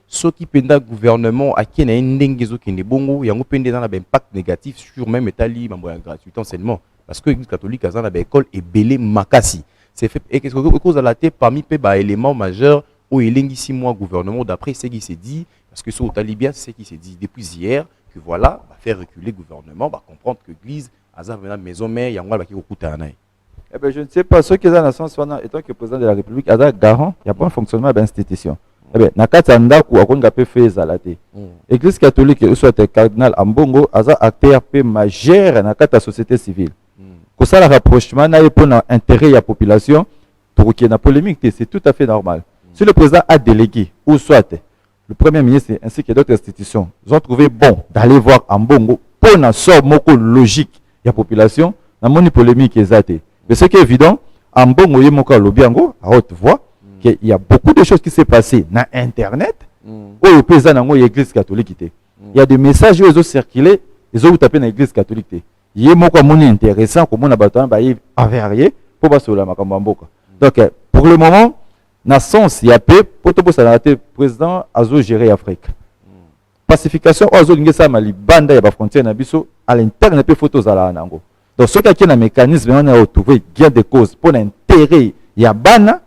ceux qui pendent le gouvernement à qui n'a n'engezo qui n'est bongo, il y a un pendant un impact négatif sur même Italie, membre gratuit enseignement, parce que l'église catholique a une école et belé makasi. C'est fait et qu'est-ce que cause à la tête parmi les éléments majeurs où il y a 6 mois gouvernement d'après ce qui s'est dit, parce que sur le Talibien c'est ce qui s'est dit depuis hier que voilà, va faire reculer le gouvernement, va comprendre que l'église a une maison mère, il y a un qui coûte un œil. Eh bien, je ne sais pas, ceux qui sont dans le sens, étant que président de la République, il y a garant, il y a pas un fonctionnement de l'institution. Eh bien, Nakata Ndaku, on a fait ça. L'église catholique, soit le cardinal Ambongo, a un acteur majeur dans la société civile. Pour ça, le rapprochement, il y a un intérêt de la population, pour qu'il y ait une polémique, c'est tout à fait normal. Si le président a délégué, ou soit le premier ministre ainsi que d'autres institutions, ils ont trouvé bon d'aller voir Ambongo pour une sorte logique de la population, dans la polémique exacte. Mais ce qui est évident, Ambongo Yemoka Lobiango, à haute voix, qu'il y a beaucoup de choses qui s'est passées dans Internet, où le président dans l'église catholique. Il y a des messages où ils ont circulé, ils ont tapé dans l'église catholique. Yemoka Moni intéressant, comme on a battu un bail avérié, pour passer la Makambamboka. Donc, pour le moment, dans le sens, il y a peu, pour tout le président a géré l'Afrique. Pacification, Azo Ngesa Mali, Banda, il y a des frontières à l'interne, il y a photos à la Nango. Donc, ce qui est un mécanisme, on a retrouvé gain de cause pour l'intérêt. Il y a Bana,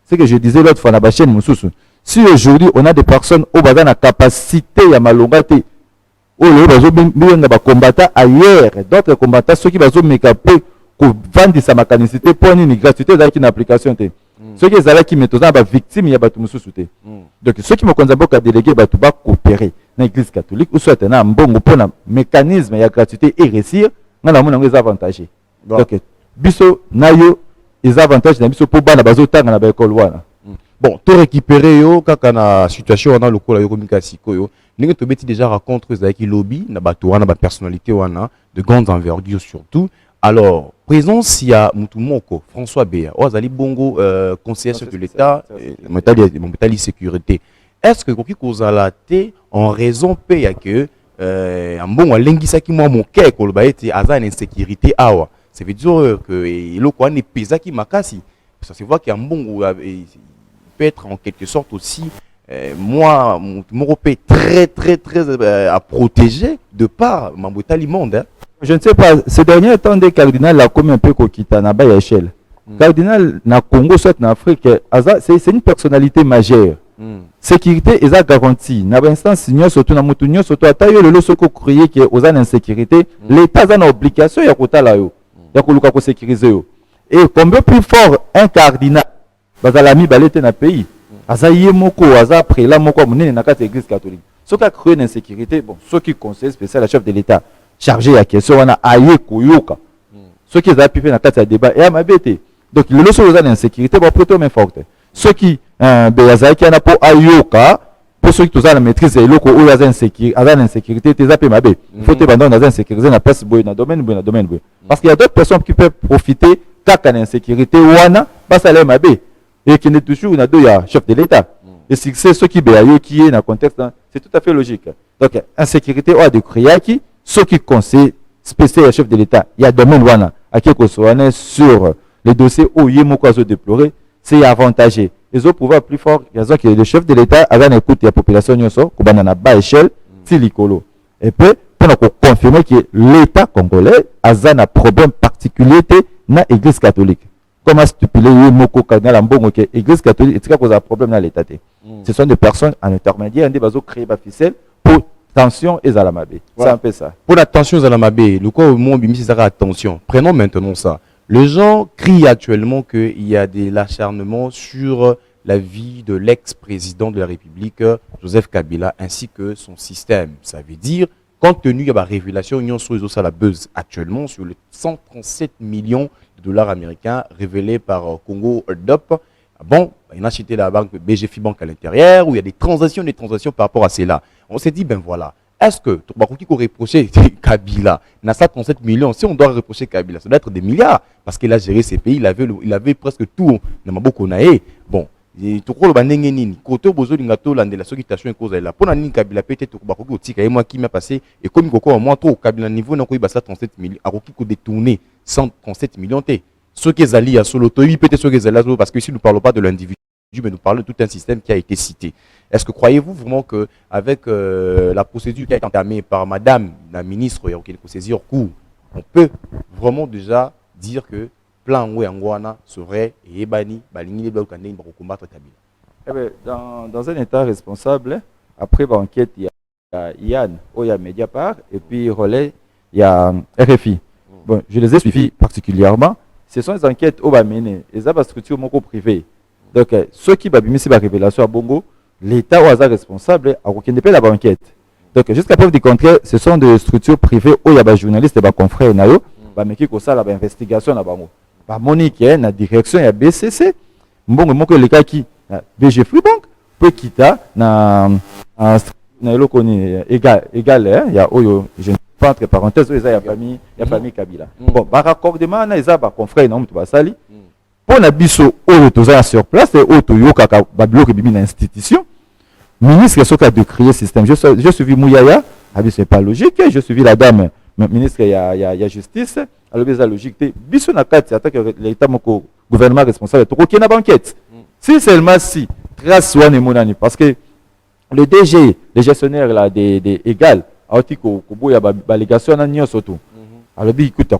c'est que je disais l'autre fois, la chaîne Moussoussou. Si aujourd'hui, on a des personnes qui ont la capacité à malongate, où les combattants ailleurs, d'autres combattants, ceux qui vont mécaper pour vendre sa mécanicité pour une gratuité dans une application. Ceux qui sont qui mettent des victimes, il y a des Moussoussou. Donc, ceux qui me considèrent comme délégués, ils vont coopérer dans l'église catholique, ou soit un bon pour un mécanisme de gratuité et réussir. Nous avons des avantages. Donc, biso nayo les avantages na biso pour bana bazotanga na ba école wana. Bon, to récupérer yo kaka na situation wana lokola yo communication yo. Ninga to beti déjà rencontre za ki lobby na bato wana ba personnalité wana de grande envergure surtout. Alors, présence il y a Mutumoko, François Béa, Ozali Bongo conseiller de l'État, Montali sécurité. Est-ce que koki kozala té en raison paye que un bon lengisaki moi mon cœur koloba ete aza une insécurité awa, ça veut dire que le quoi n'est pas qui makasi, ça se voit qu'il y a un bon peut être en quelque sorte aussi moi mon repère très à protéger de par Mambotali monde hein. Je ne sais pas, ces derniers temps des cardinals a comme un peu kokita na ba échelle. Cardinal na Congo soit en Afrique, c'est une personnalité majeure. Sécurité est garantie. Dans l'instance, surtout dans le surtout à taille, le soko crier que aux insécurité, l'État a une obligation de sécuriser. Et combien plus fort un cardinal, bazalami balete na pays, azaye moko, aza prela moko monene na kati église catholique. Ce qui a créé l'insécurité, bon, ceux qui conseillent spécial la chef de l'État chargé à question wana aye koyoka. Ceux qui ont fait na kati débat et à mabete. Donc le soko aux insécurité, bon plutôt mais forte. Ceux qui qui ana pour ayoka pour ceux qui ont la maîtrise et loko ou la insécurité tes appels mabé il faut te bandon dans insécurité na place boy na domaine parce qu'il y a d'autres personnes qui peuvent profiter kaka na insécurité wana basa le mabé et qui n'est toujours na deux ya chef de l'État et si c'est ceux qui béayo qui est dans contexte c'est tout à fait logique. Donc insécurité ou de kriaki ceux qui conseillent spécial chef de l'État il y a domaine wana à qui qu'on soit sur les dossiers où yemoko azo déplorer c'est avantagé. Ils ont pouvoir plus fort, raison que le chef de l'État a écouté la population nyonso, qu'on a na bas échelle, tilikolo. Et puis, pour confirmer que l'État congolais a un problème particulier dans l'église catholique. Comment stipuler moko cardinal ambongo que l'église catholique est cause un problème dans l'État. Ce sont des personnes en intermédiaire, des bases créées par ficelle pour tension et zalamabé. C'est un peu ça. Pour la tension zalamabé, le quoi au monde bimi c'est attention. Prenons maintenant ça. Les gens crient actuellement qu'il y a de l'acharnement sur la vie de l'ex-président de la République, Joseph Kabila, ainsi que son système. Ça veut dire, compte tenu de la révélation, Union sur la buzz actuellement sur les 137 millions de dollars américains révélés par Congo Dop. Bon, il a acheté la banque BGFI Banque à l'intérieur, où il y a des transactions par rapport à cela. On s'est dit, ben voilà, est-ce que Tobakoki qu'on reprocher Kabila, n'a 37 millions, si on doit reprocher Kabila, ça doit être des milliards, parce qu'il a géré ces pays, il avait presque tout, bon, tokolo bandenge nini côté bozo lingato landela soki tation cause la pona nini Kabila peut-être Tobakoki otika et moi qui m'a passé et comme koko moi trop Kabila niveau na ko ibasa 37 millions akoki ko détourner 137 millions té ceux qui zali à solo toyi peut-être ceux qui zali parce que ici nous parlons pas de l'individu mais nous parlons de tout un système qui a été cité. Est-ce que croyez-vous vraiment que avec la procédure qui a été entamée par madame la ministre Yaoukeli Kosezir Kou, on peut vraiment déjà dire que plan Ouangwana serait Ebani, Balini, Belkane, pour combattre Kabila? Dans un état responsable, après l'enquête, il y a Yann, il y a Mediapart, et puis Relais, il y a RFI. Bon, je les ai suivis particulièrement. Ce sont des enquêtes au Bamene, et ça va structure mon privé. Donc, ceux qui babimissent la révélation à Bongo, l'État au hasard responsable a aucun pas la enquête. Donc, jusqu'à preuve du contraire, ce sont des structures privées où il y a des journalistes et des confrères, mais qui ont ça, l'investigation là-bas. Monique, la direction, il y a BCC, bon, moi que les cas qui BG Freebank peut quitter na égal, il y a je ne pas entre parenthèses, il y a famille Kabila. Bon, par raccordement, il y a des confrères, non, tu vas salir. Pour la biso sur place et yoka babilo qui bimi institution ministre qui a de créer système je suivi Mouyaya c'est pas logique je suivi la dame ministre il y a justice alors c'est logique biso na kati attaque l'état moko gouvernement responsable to ko na banquette si seulement si trace one monani parce que le DG les gestionnaires là des égal auti ko boya balégation na nyoso tout alors bi écoute à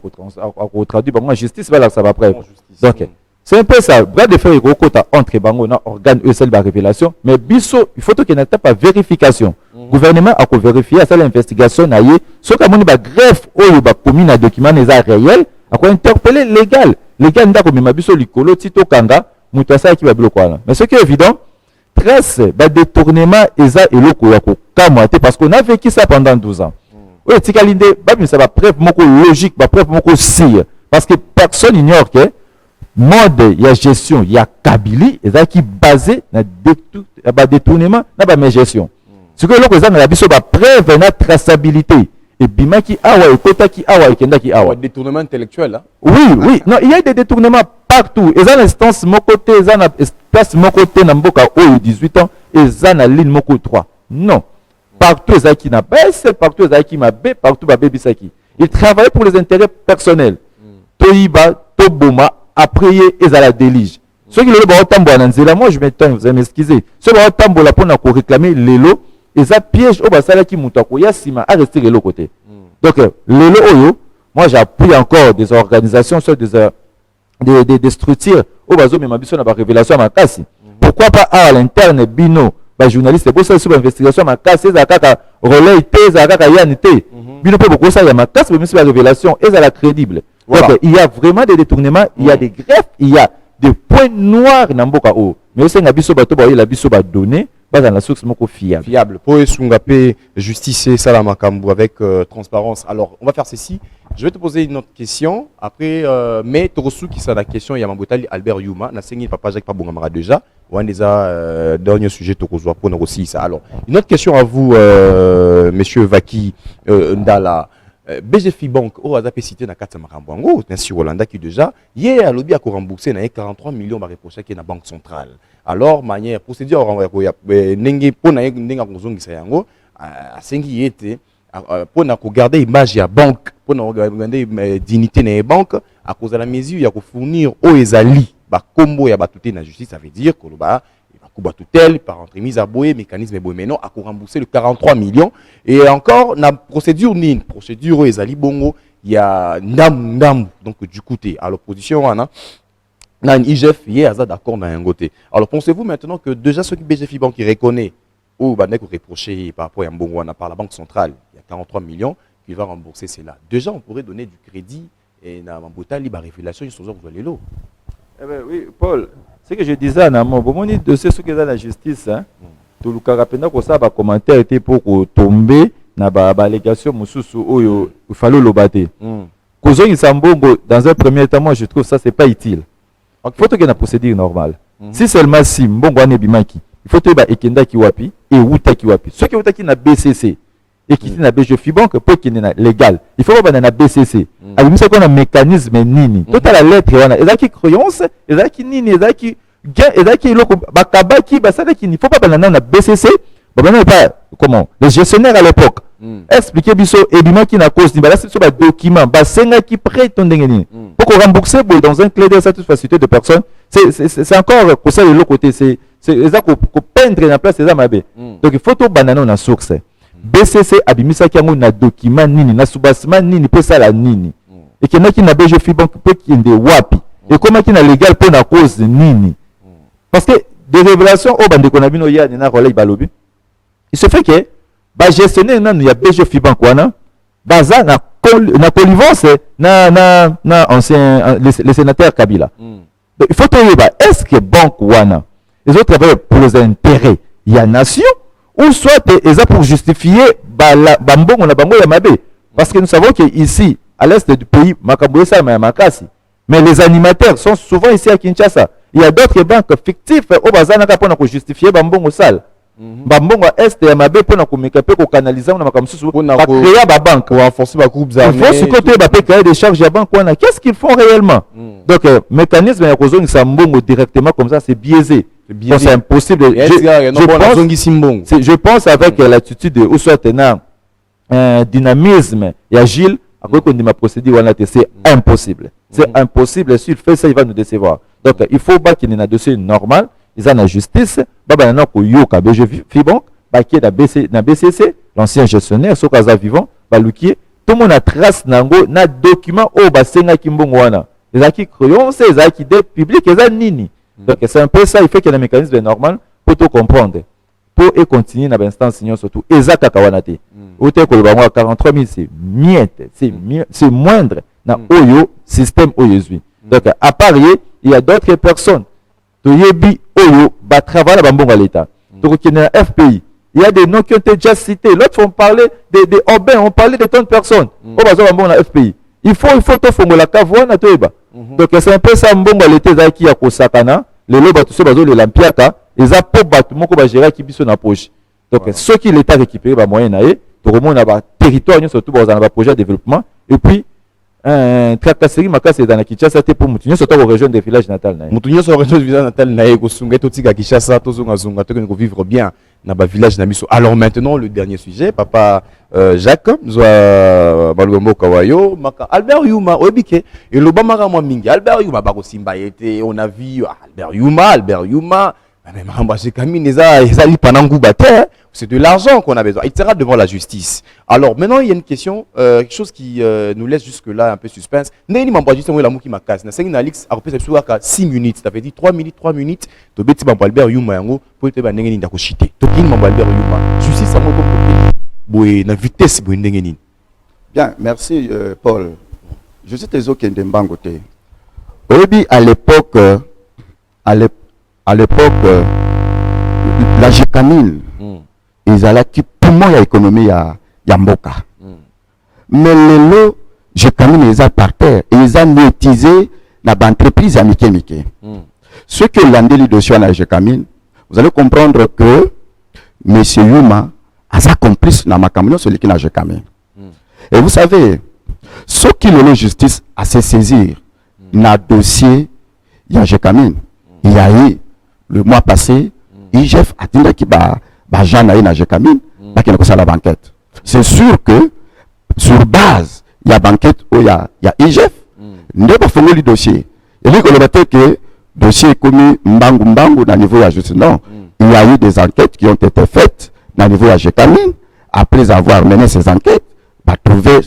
traduire ba justice va là ça va après donc c'est un peu ça. Bras de fer et gros quota entre bango na organe ESL la révélation. Mais biso, il faut qu'il n'y ait pas vérification. Gouvernement a vérifié à ça l'investigation na yé. Ce que mon ba greffe ou ba commis na document les réel, a quoi interpeller légal. Légal nda comme ma biso likolo tito kanga, mutasa qui va bloquer là. Mais ce qui est évident, trace ba détournement eza eloko ya ko kamate parce qu'on a vécu ça pendant 12 ans. Oui, tikalinde ba ça va preuve moko logique, ba preuve moko si parce que personne ignore que mode ya gestion ya Kabili et qui basé na détournement na ba gestion ce que loko za na biso ba preuve na traçabilité et bimaki awa et kotaki awa et kendaki awa détournement intellectuel hein? Oui non il y a des détournements partout et za l'instance mon côté za na espace mon côté na mboka o 18 ans et za na ligne moko 3 non partout za qui na baisse partout za qui ma b partout ba bisaki il travaille pour les intérêts personnels toyiba toboma après ils à la délige ceux qui le tambour nanzela moi je m'étonne vous allez m'excuser ceux qui tambour la pour na réclamer lelo et ça piège au basala qui mutako ya sima à rester de l'autre côté donc lelo oyo moi j'appuie encore des organisations sur des structures au bazo mais ma biso na ba révélation ma casse pourquoi pas à l'interne bino ba journaliste pour ça sur investigation ma casse za kaka relais te za kaka yanité bino pour beaucoup ça ya ma casse mais sur la révélation et ça la crédible. Voilà. Donc, il y a vraiment des détournements, il y a des greffes, il y a des points noirs dans Mboka O. Mais aussi, la biso ba donné, dans la source moko fiable. Fiable. Pour Sungapé, justice et Salamakambu avec transparence. Alors, on va faire ceci. Je vais te poser une autre question. Après, mais Torosu qui sera la question, il y a Mambotali Albert Yuma. Na sengi papa Jacques Pabongamara déjà. On a déjà dernier sujet Tokozwa pour nous aussi ça. Alors, une autre question à vous, monsieur Vaki Ndala. BGF Bank au azapé cité na kata makambo bien sûr Hollanda qui déjà hier a lobby a rembourser na 43 millions ba reproché qui na banque centrale alors manière procédure ya ndenge pona ndenge kozongisa yango a sengi yete pona ko garder image ya banque pona garder dignité na banque à cause de la mesure ya ko fournir au ezali ba kombo ya batuté na justice ça veut dire que ba Kuba tutelle par entremise à Boé, mécanisme Boé, mais non, à rembourser le 43 millions. Et encore, la procédure NIN, procédure Ezali Bongo, il y a Ndam, donc du côté, à l'opposition, on a un IGF, il y a d'accord dans un côté. Alors pensez-vous maintenant que déjà ceux qui BGF Bank qui reconnaît, ou Banek reproché par rapport à Mbongo, on a par la Banque centrale, il y a 43 millions, qui va rembourser cela. Déjà, on pourrait donner du crédit et dans Mbota, libre révélation, ils sont aux lots. Eh bien, oui, Paul. Ce que je disais en amont, bon, on dossier ce qui est dans la justice, hein, tout le cas rapidement que ça va commentaire était pour tomber na ba allégation mususu oyo il fallait le battre. Kozo Isambongo dans un premier temps moi je trouve ça c'est pas utile. Il faut que la procédure normale. Si seulement si mbongo ane bimaki, il faut que ba ekenda ki wapi et wuta ki wapi. Ce qui wuta ki na BCC et qui na BG Fibank pour qui na légal il faut pas na BCC avec ça qu'on a mécanisme nini toute la lettre wana ezaki croyance ezaki nini ezaki gain ezaki loko bakabaki basala qui il faut pas na BCC ba pas comment les gestionnaires à l'époque expliquer biso ebima qui na cause ni ba sur ba document ba senga qui prête ton ndengeni pour qu'on rembourser dans un clé de satisfaction de personnes c'est encore pour ça de l'autre côté c'est ça qu'on peindre en place ça mabe donc il faut tout banana na source BCC abimisa ki yango na document nini na subasima nini pour ça la nini et qui na BG Fibank peut qui ndé wapi et comment qui na légal pour na cause nini parce que des révélations au bande qu'on a bino ya na relais balobi il se fait que ba gestionnaire na ya BG Fibank wana baza na connivence na ancien le sénateur Kabila donc il faut trouver est-ce que banque wana les autres travaillent pour les intérêts il y a nation ou soit ils pour justifier bambongo na bango ya mabe parce que nous savons que ici à l'est du pays makambo ça makasi mais les animateurs sont souvent ici à Kinshasa il y a d'autres banques fictives au bazana ka pona ko justifier bambongo sale bambongo est ya mabe pona ko mekape ko canaliser na makambo susu ba créer ba banque pour renforcer ba groupes armés il faut ce côté ba créer des charges à banque wana qu'est-ce qu'ils font réellement donc mécanisme ya kozongi sa mbongo directement comme ça c'est biaisé. C'est impossible. Je pense avec l'attitude où soit un dynamisme et agile, après qu'on dit ma procédure, c'est impossible. C'est impossible. S'il fait ça, il va nous décevoir. Donc, il faut pas qu'il y ait un dossier normal. Ils ont la justice. Baba na ko yoka BG Fibank, qui est na BCC, l'ancien gestionnaire, so kaza vivant, baluki. Tout le monde a trace nango na document au basenga kimbongo wana. Les acquis croyance, les acquis des publics, les nini. Donc c'est un peu ça, il fait qu'il y ait un mécanisme normal pour tout comprendre. Pour continuer dans l'instance surtout. Exact kawanate. Au tel que le 43 000 c'est miette, c'est moindre dans Oyo système Oyezui. Donc à Paris, il y a d'autres personnes. Toyebi Oyo va travailler à l'État. Donc il y a un FPI. Il y a des noms qui ont été déjà cités. L'autre on parlait des Aubin, on parlait de tant de personnes. Au bazar la FPI. Il faut tout faire la cavoine toyeba. Donc c'est un peu ça mbongo l'été zaki ya kosakana le loba tout ce bazo le lampiaka eza po bato moko ba gérer ki biso na poche. Donc ceux qui l'état récupérer ba moyen naé to remona ba territoire surtout ba na ba projet de développement et puis tracasserie makasi dans la Kinshasa te pour mutunyo surtout au région des villages natal naé. Mutunyo sur région des villages natal naé ko sunga to tika Kinshasa to zonga zonga to ko vivre bien na ba village na biso. Alors maintenant le dernier sujet papa Jacques zwa balombo kawayo maka Albert Yuma obike et le bamara moi mingi Albert Yuma ba ko simba été on a vu Albert Yuma mais mamba c'est Camille ça li panangu bate c'est de l'argent qu'on a besoin il sera devant la justice. Alors maintenant il y a une question quelque chose qui nous laisse jusque là un peu suspense neni mamba juste la muki makasi na sengi Alix a repensé sur 6 minutes ça veut dire 3 minutes to beti mamba Albert Yuma yango pour te ba ndenge ndako chiter to kin mamba Albert Yuma justice ça mo comme boy na vitesse boy ndenge nini. Bien, merci Paul. Je suis tes autres Ndembangote. Obi à l'époque la Jekamine ils allaient qui poumon ya économie ya mboka. Mais les lots Jekamine ils a par terre et ils ont monétisé la entreprise à Mike. Ce que l'andeli dossier à la Jekamine, vous allez comprendre que monsieur Yuma a sa complice dans ma camion celui qui n'a jamais. Et vous savez, ce qui le justice à se saisir dans le dossier, il y a Jekamine. Il y a eu le mois passé, IGF a dit qu'il y a Jean Naï na Jekamine, qui n'a la banquette. C'est sûr que sur base, il y a banquette où il y a IGF, nous avons fait le dossier. Et lui, on a dit que le dossier est commis Mbangu dans le niveau de la justice. Non, il y a eu des enquêtes qui ont été faites dans le niveau de la Jekamine. Après avoir mené ces enquêtes, va trouver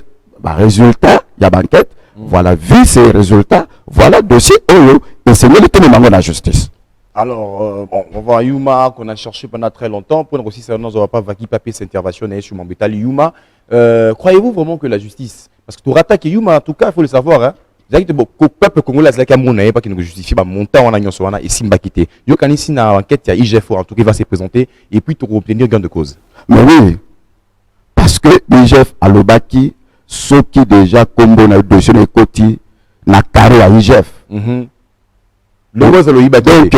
résultat, il y a banquette, voilà, vu ces résultats, voilà le dossier Oyo, et c'est nous qui nous la justice. Alors, on va à Yuma, qu'on a cherché pendant très longtemps, pour aussi ça ne va pas vaquer papier cette intervention, sur mon bétal Yuma. Croyez-vous vraiment que la justice, parce que pour attaquer Yuma, en tout cas, il faut le savoir, hein, le peuple congolais, c'est Cameroun, pas qui nous justifie, montant en agnon sur et Simba quitté. Yo quand ici dans l'enquête, il y a IGF, en tout cas, il va se présenter, et puis pour obtenir gain de cause. Mais oui, parce que IGF à l'Obaki, ceux qui déjà combo na dossier de côté, na carré à IGF. Le rose le IBA. Donc,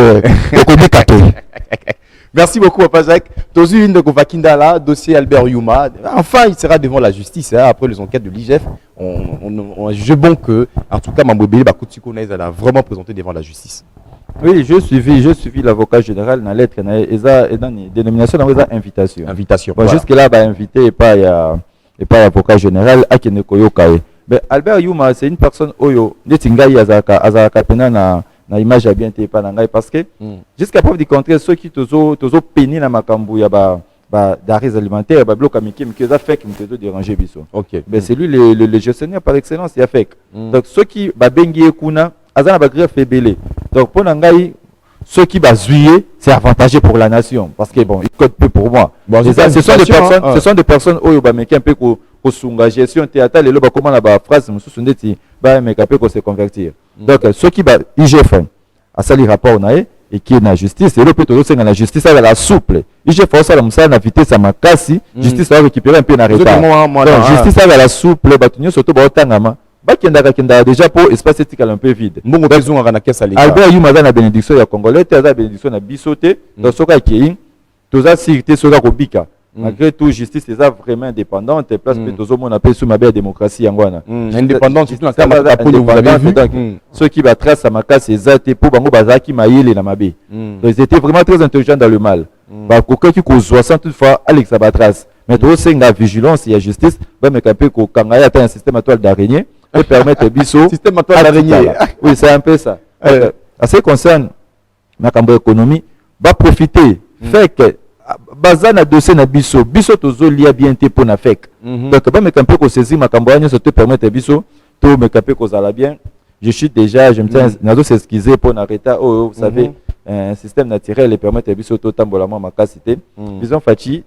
Merci beaucoup, Papa Jacques. Tozu une de Vakindala, dossier Albert Yuma. Enfin, il sera devant la justice. Hein, après les enquêtes de l'IGF, on a jugé bon que, en tout cas, Mambobele Bakoutsikouna, elle a vraiment présenté devant la justice. Oui, je suivi l'avocat général dans la lettre, dans la dénomination, dans la invitation. Invitation. Bon, voilà. Jusque-là, bah, invité et pas l'avocat général à Keneko Kaye. Mais Albert Yuma, c'est une personne Oyo, Netingaï Azaka Pena na image a bien été pas parce que jusqu'à preuve du contraire, ceux qui tozo péni na makambu ya d'arrêts alimentaires, bloc amiki, mais qui a fait qui me déranger biso. Ok. Mais c'est lui le gestionnaire par excellence, il a fait. Donc ceux qui bengi ekuna azana ba greffe belé. Donc pour nangai ceux qui bazuyer, c'est avantageux pour la nation parce que bon, il code peu pour moi. Bon, ce sont des personnes oyo ba meki un peu ko gestion théâtrale et le ba comment la ba phrase mususu ndeti ba meka pe ko se convertir. Donc ceux qui ba IGF a sali rapport nae et qui est na justice et le peut aussi na justice à la souple. IGF ça la musala na vitesse à makasi, justice va récupérer un peu na retard. Donc justice à la souple ba tunyo surtout ba otangama. Kenda déjà pour espace éthique un peu vide. Albert Yuma na bénédiction ya congolais, ta bénédiction na bisoté, donc soka ki toza sécurité soka ko bika. Malgré tout justice est vraiment indépendante et place que tozo mon appel sous ma belle démocratie yangwana. Indépendante surtout dans vous avez vu. Ceux qui va trace à makasi ezate pour bango bazaki mayele na mabe. Donc ils étaient vraiment très intelligents dans le mal. Ba koka ki ko 60 toutefois Alex Abatras. Mais tout c'est la vigilance et la justice, ba me capé ko kangaya atteint un système à toile d'araignée. Et permettre biso système à toile d'araignée. Oui, c'est un peu ça. En ce qui concerne ma cambo économie, va profiter fait que bazana dossier na biso tozo lia bien te pour na fek. Donc ba me campo ko saisir ma cambo ça te permettre biso to me capé ko zala bien. Je suis déjà, je me tiens nazo s'excuser pour n'arrêter vous savez un système naturel et permettre biso to tambolama ma capacité. Disons fachi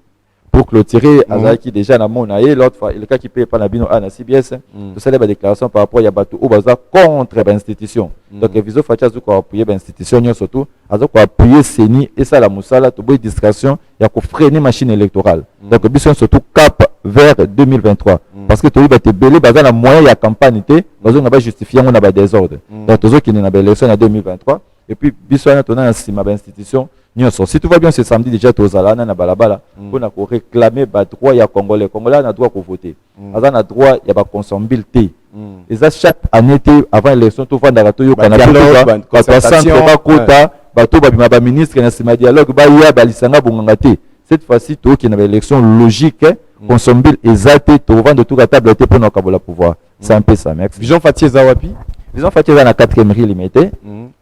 pour clôturer Azaki déjà na mon aïe l'autre fois le cas qui paye pas la bino à la CBS tout ça les déclarations par rapport à Yabatou au bazar contre l'institution donc viso facha zo ko appuyer l'institution surtout azo ko appuyer Seni et ça la musala to boy distraction ya ko freiner machine électorale donc biso surtout cap vers 2023 parce que to ba te belé bazar na moyen ya campagne té bazo na ba justifier on a ba désordre donc tozo qui na ba élection en 2023 et puis biso na tona na sima ba institution. Si tout va bien ce samedi déjà tozalana na balabala pour réclamer ba droit ya congolais na droit ko voter azana droit ya ba consombilité et ça chaque année avant l'élection tout vanda to yo kana ba centre ba kota ba to ba ministre na sima dialogue ba ya ba lisanga bonganga te cette fois-ci to qui na élection logique consombil ezate to vanda tout la table te pour na kabola pouvoir c'est un peu ça merci Vision Fatie Zawapi Vision Fatie na 4e rue limité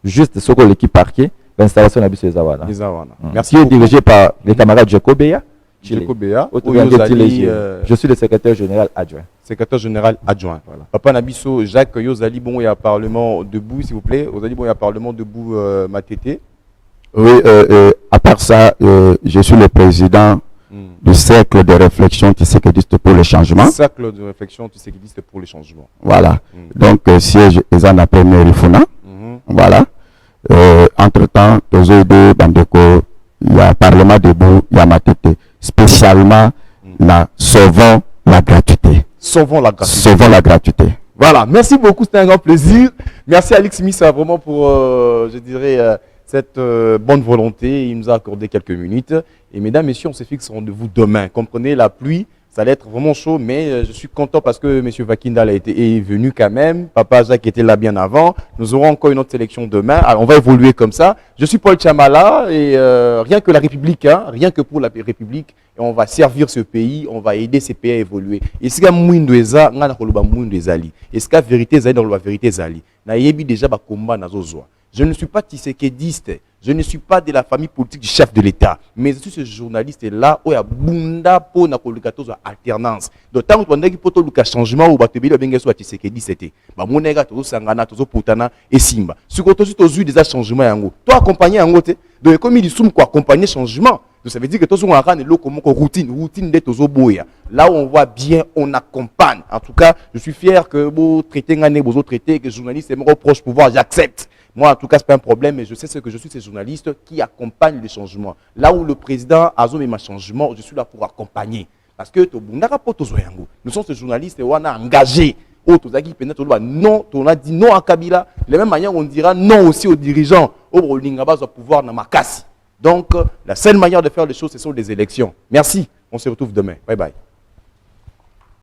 juste ce que l'équipe parquet l'installation de Zawana. Merci. Qui est dirigé par les camarades Jacobéa. Je suis le secrétaire général adjoint. Secrétaire général adjoint. Voilà. Papa Nabiso, Jacques Yozali, bon, il y a Parlement debout, s'il vous plaît. Yozali, bon, il y a Parlement debout, Matete. Oui, à part ça, je suis le président du cercle de réflexion Tshisekedi pour le changement. Cercle de réflexion Tshisekedi pour le changement. Voilà. Donc, siège Ezan après Merifuna. Voilà. Entre-temps, deux Bandeko, il y a Parlement debout, il y a Matete, spécialement la sauvons la gratuité. Sauvons la gratuité. Sauvons la gratuité. Voilà, merci beaucoup, c'était un grand plaisir. Merci Alex Missa vraiment pour, je dirais, cette bonne volonté. Il nous a accordé quelques minutes. Et mesdames, messieurs, on se fixe rendez-vous demain. Comprenez, la pluie, ça allait être vraiment chaud, mais je suis content parce que M. Vakindala est venu quand même. Papa Jacques était là bien avant. Nous aurons encore une autre sélection demain. Alors, on va évoluer comme ça. Je suis Paul Chamala et rien que la République, hein, rien que pour la République, et on va servir ce pays, on va aider ces pays à évoluer. Est-ce qu'il y a mouindo eza, ngana koloba mouindo ezali. Est-ce qu'il y a vérité ezali dans la vérité ezali. Na yebi déjà ba combat na zozoa. Je ne suis pas tshisekediste. Je ne suis pas de la famille politique du chef de l'État, mais je suis ce journaliste-là où il y a bunda pour na kolikato alternance. Donc tant que tu as poto luka changement ou batebili bien soit Tshisekedi c'était. Ba monega to sangana to potana et simba. Si tu as eu des changements yango, toi accompagner yango te. Donc comme il soum ko accompagner changement. Donc ça veut dire que tous on a une routine de tozo boya. Là où on voit bien, on accompagne. En tout cas, je suis fier que vous traitez ngane vous traitez que journaliste me reproche pouvoir, j'accepte. Moi, en tout cas, ce n'est pas un problème, mais je sais ce que je suis, ces journalistes qui accompagnent les changements. Là où le président a mis un changement, je suis là pour accompagner. Parce que nous sommes ces journalistes et on a engagé. Non, on a dit non à Kabila. De la même manière, on dira non aussi aux dirigeants. Au pouvoir dans ma casse. Donc, la seule manière de faire les choses, ce sont des élections. Merci. On se retrouve demain. Bye bye.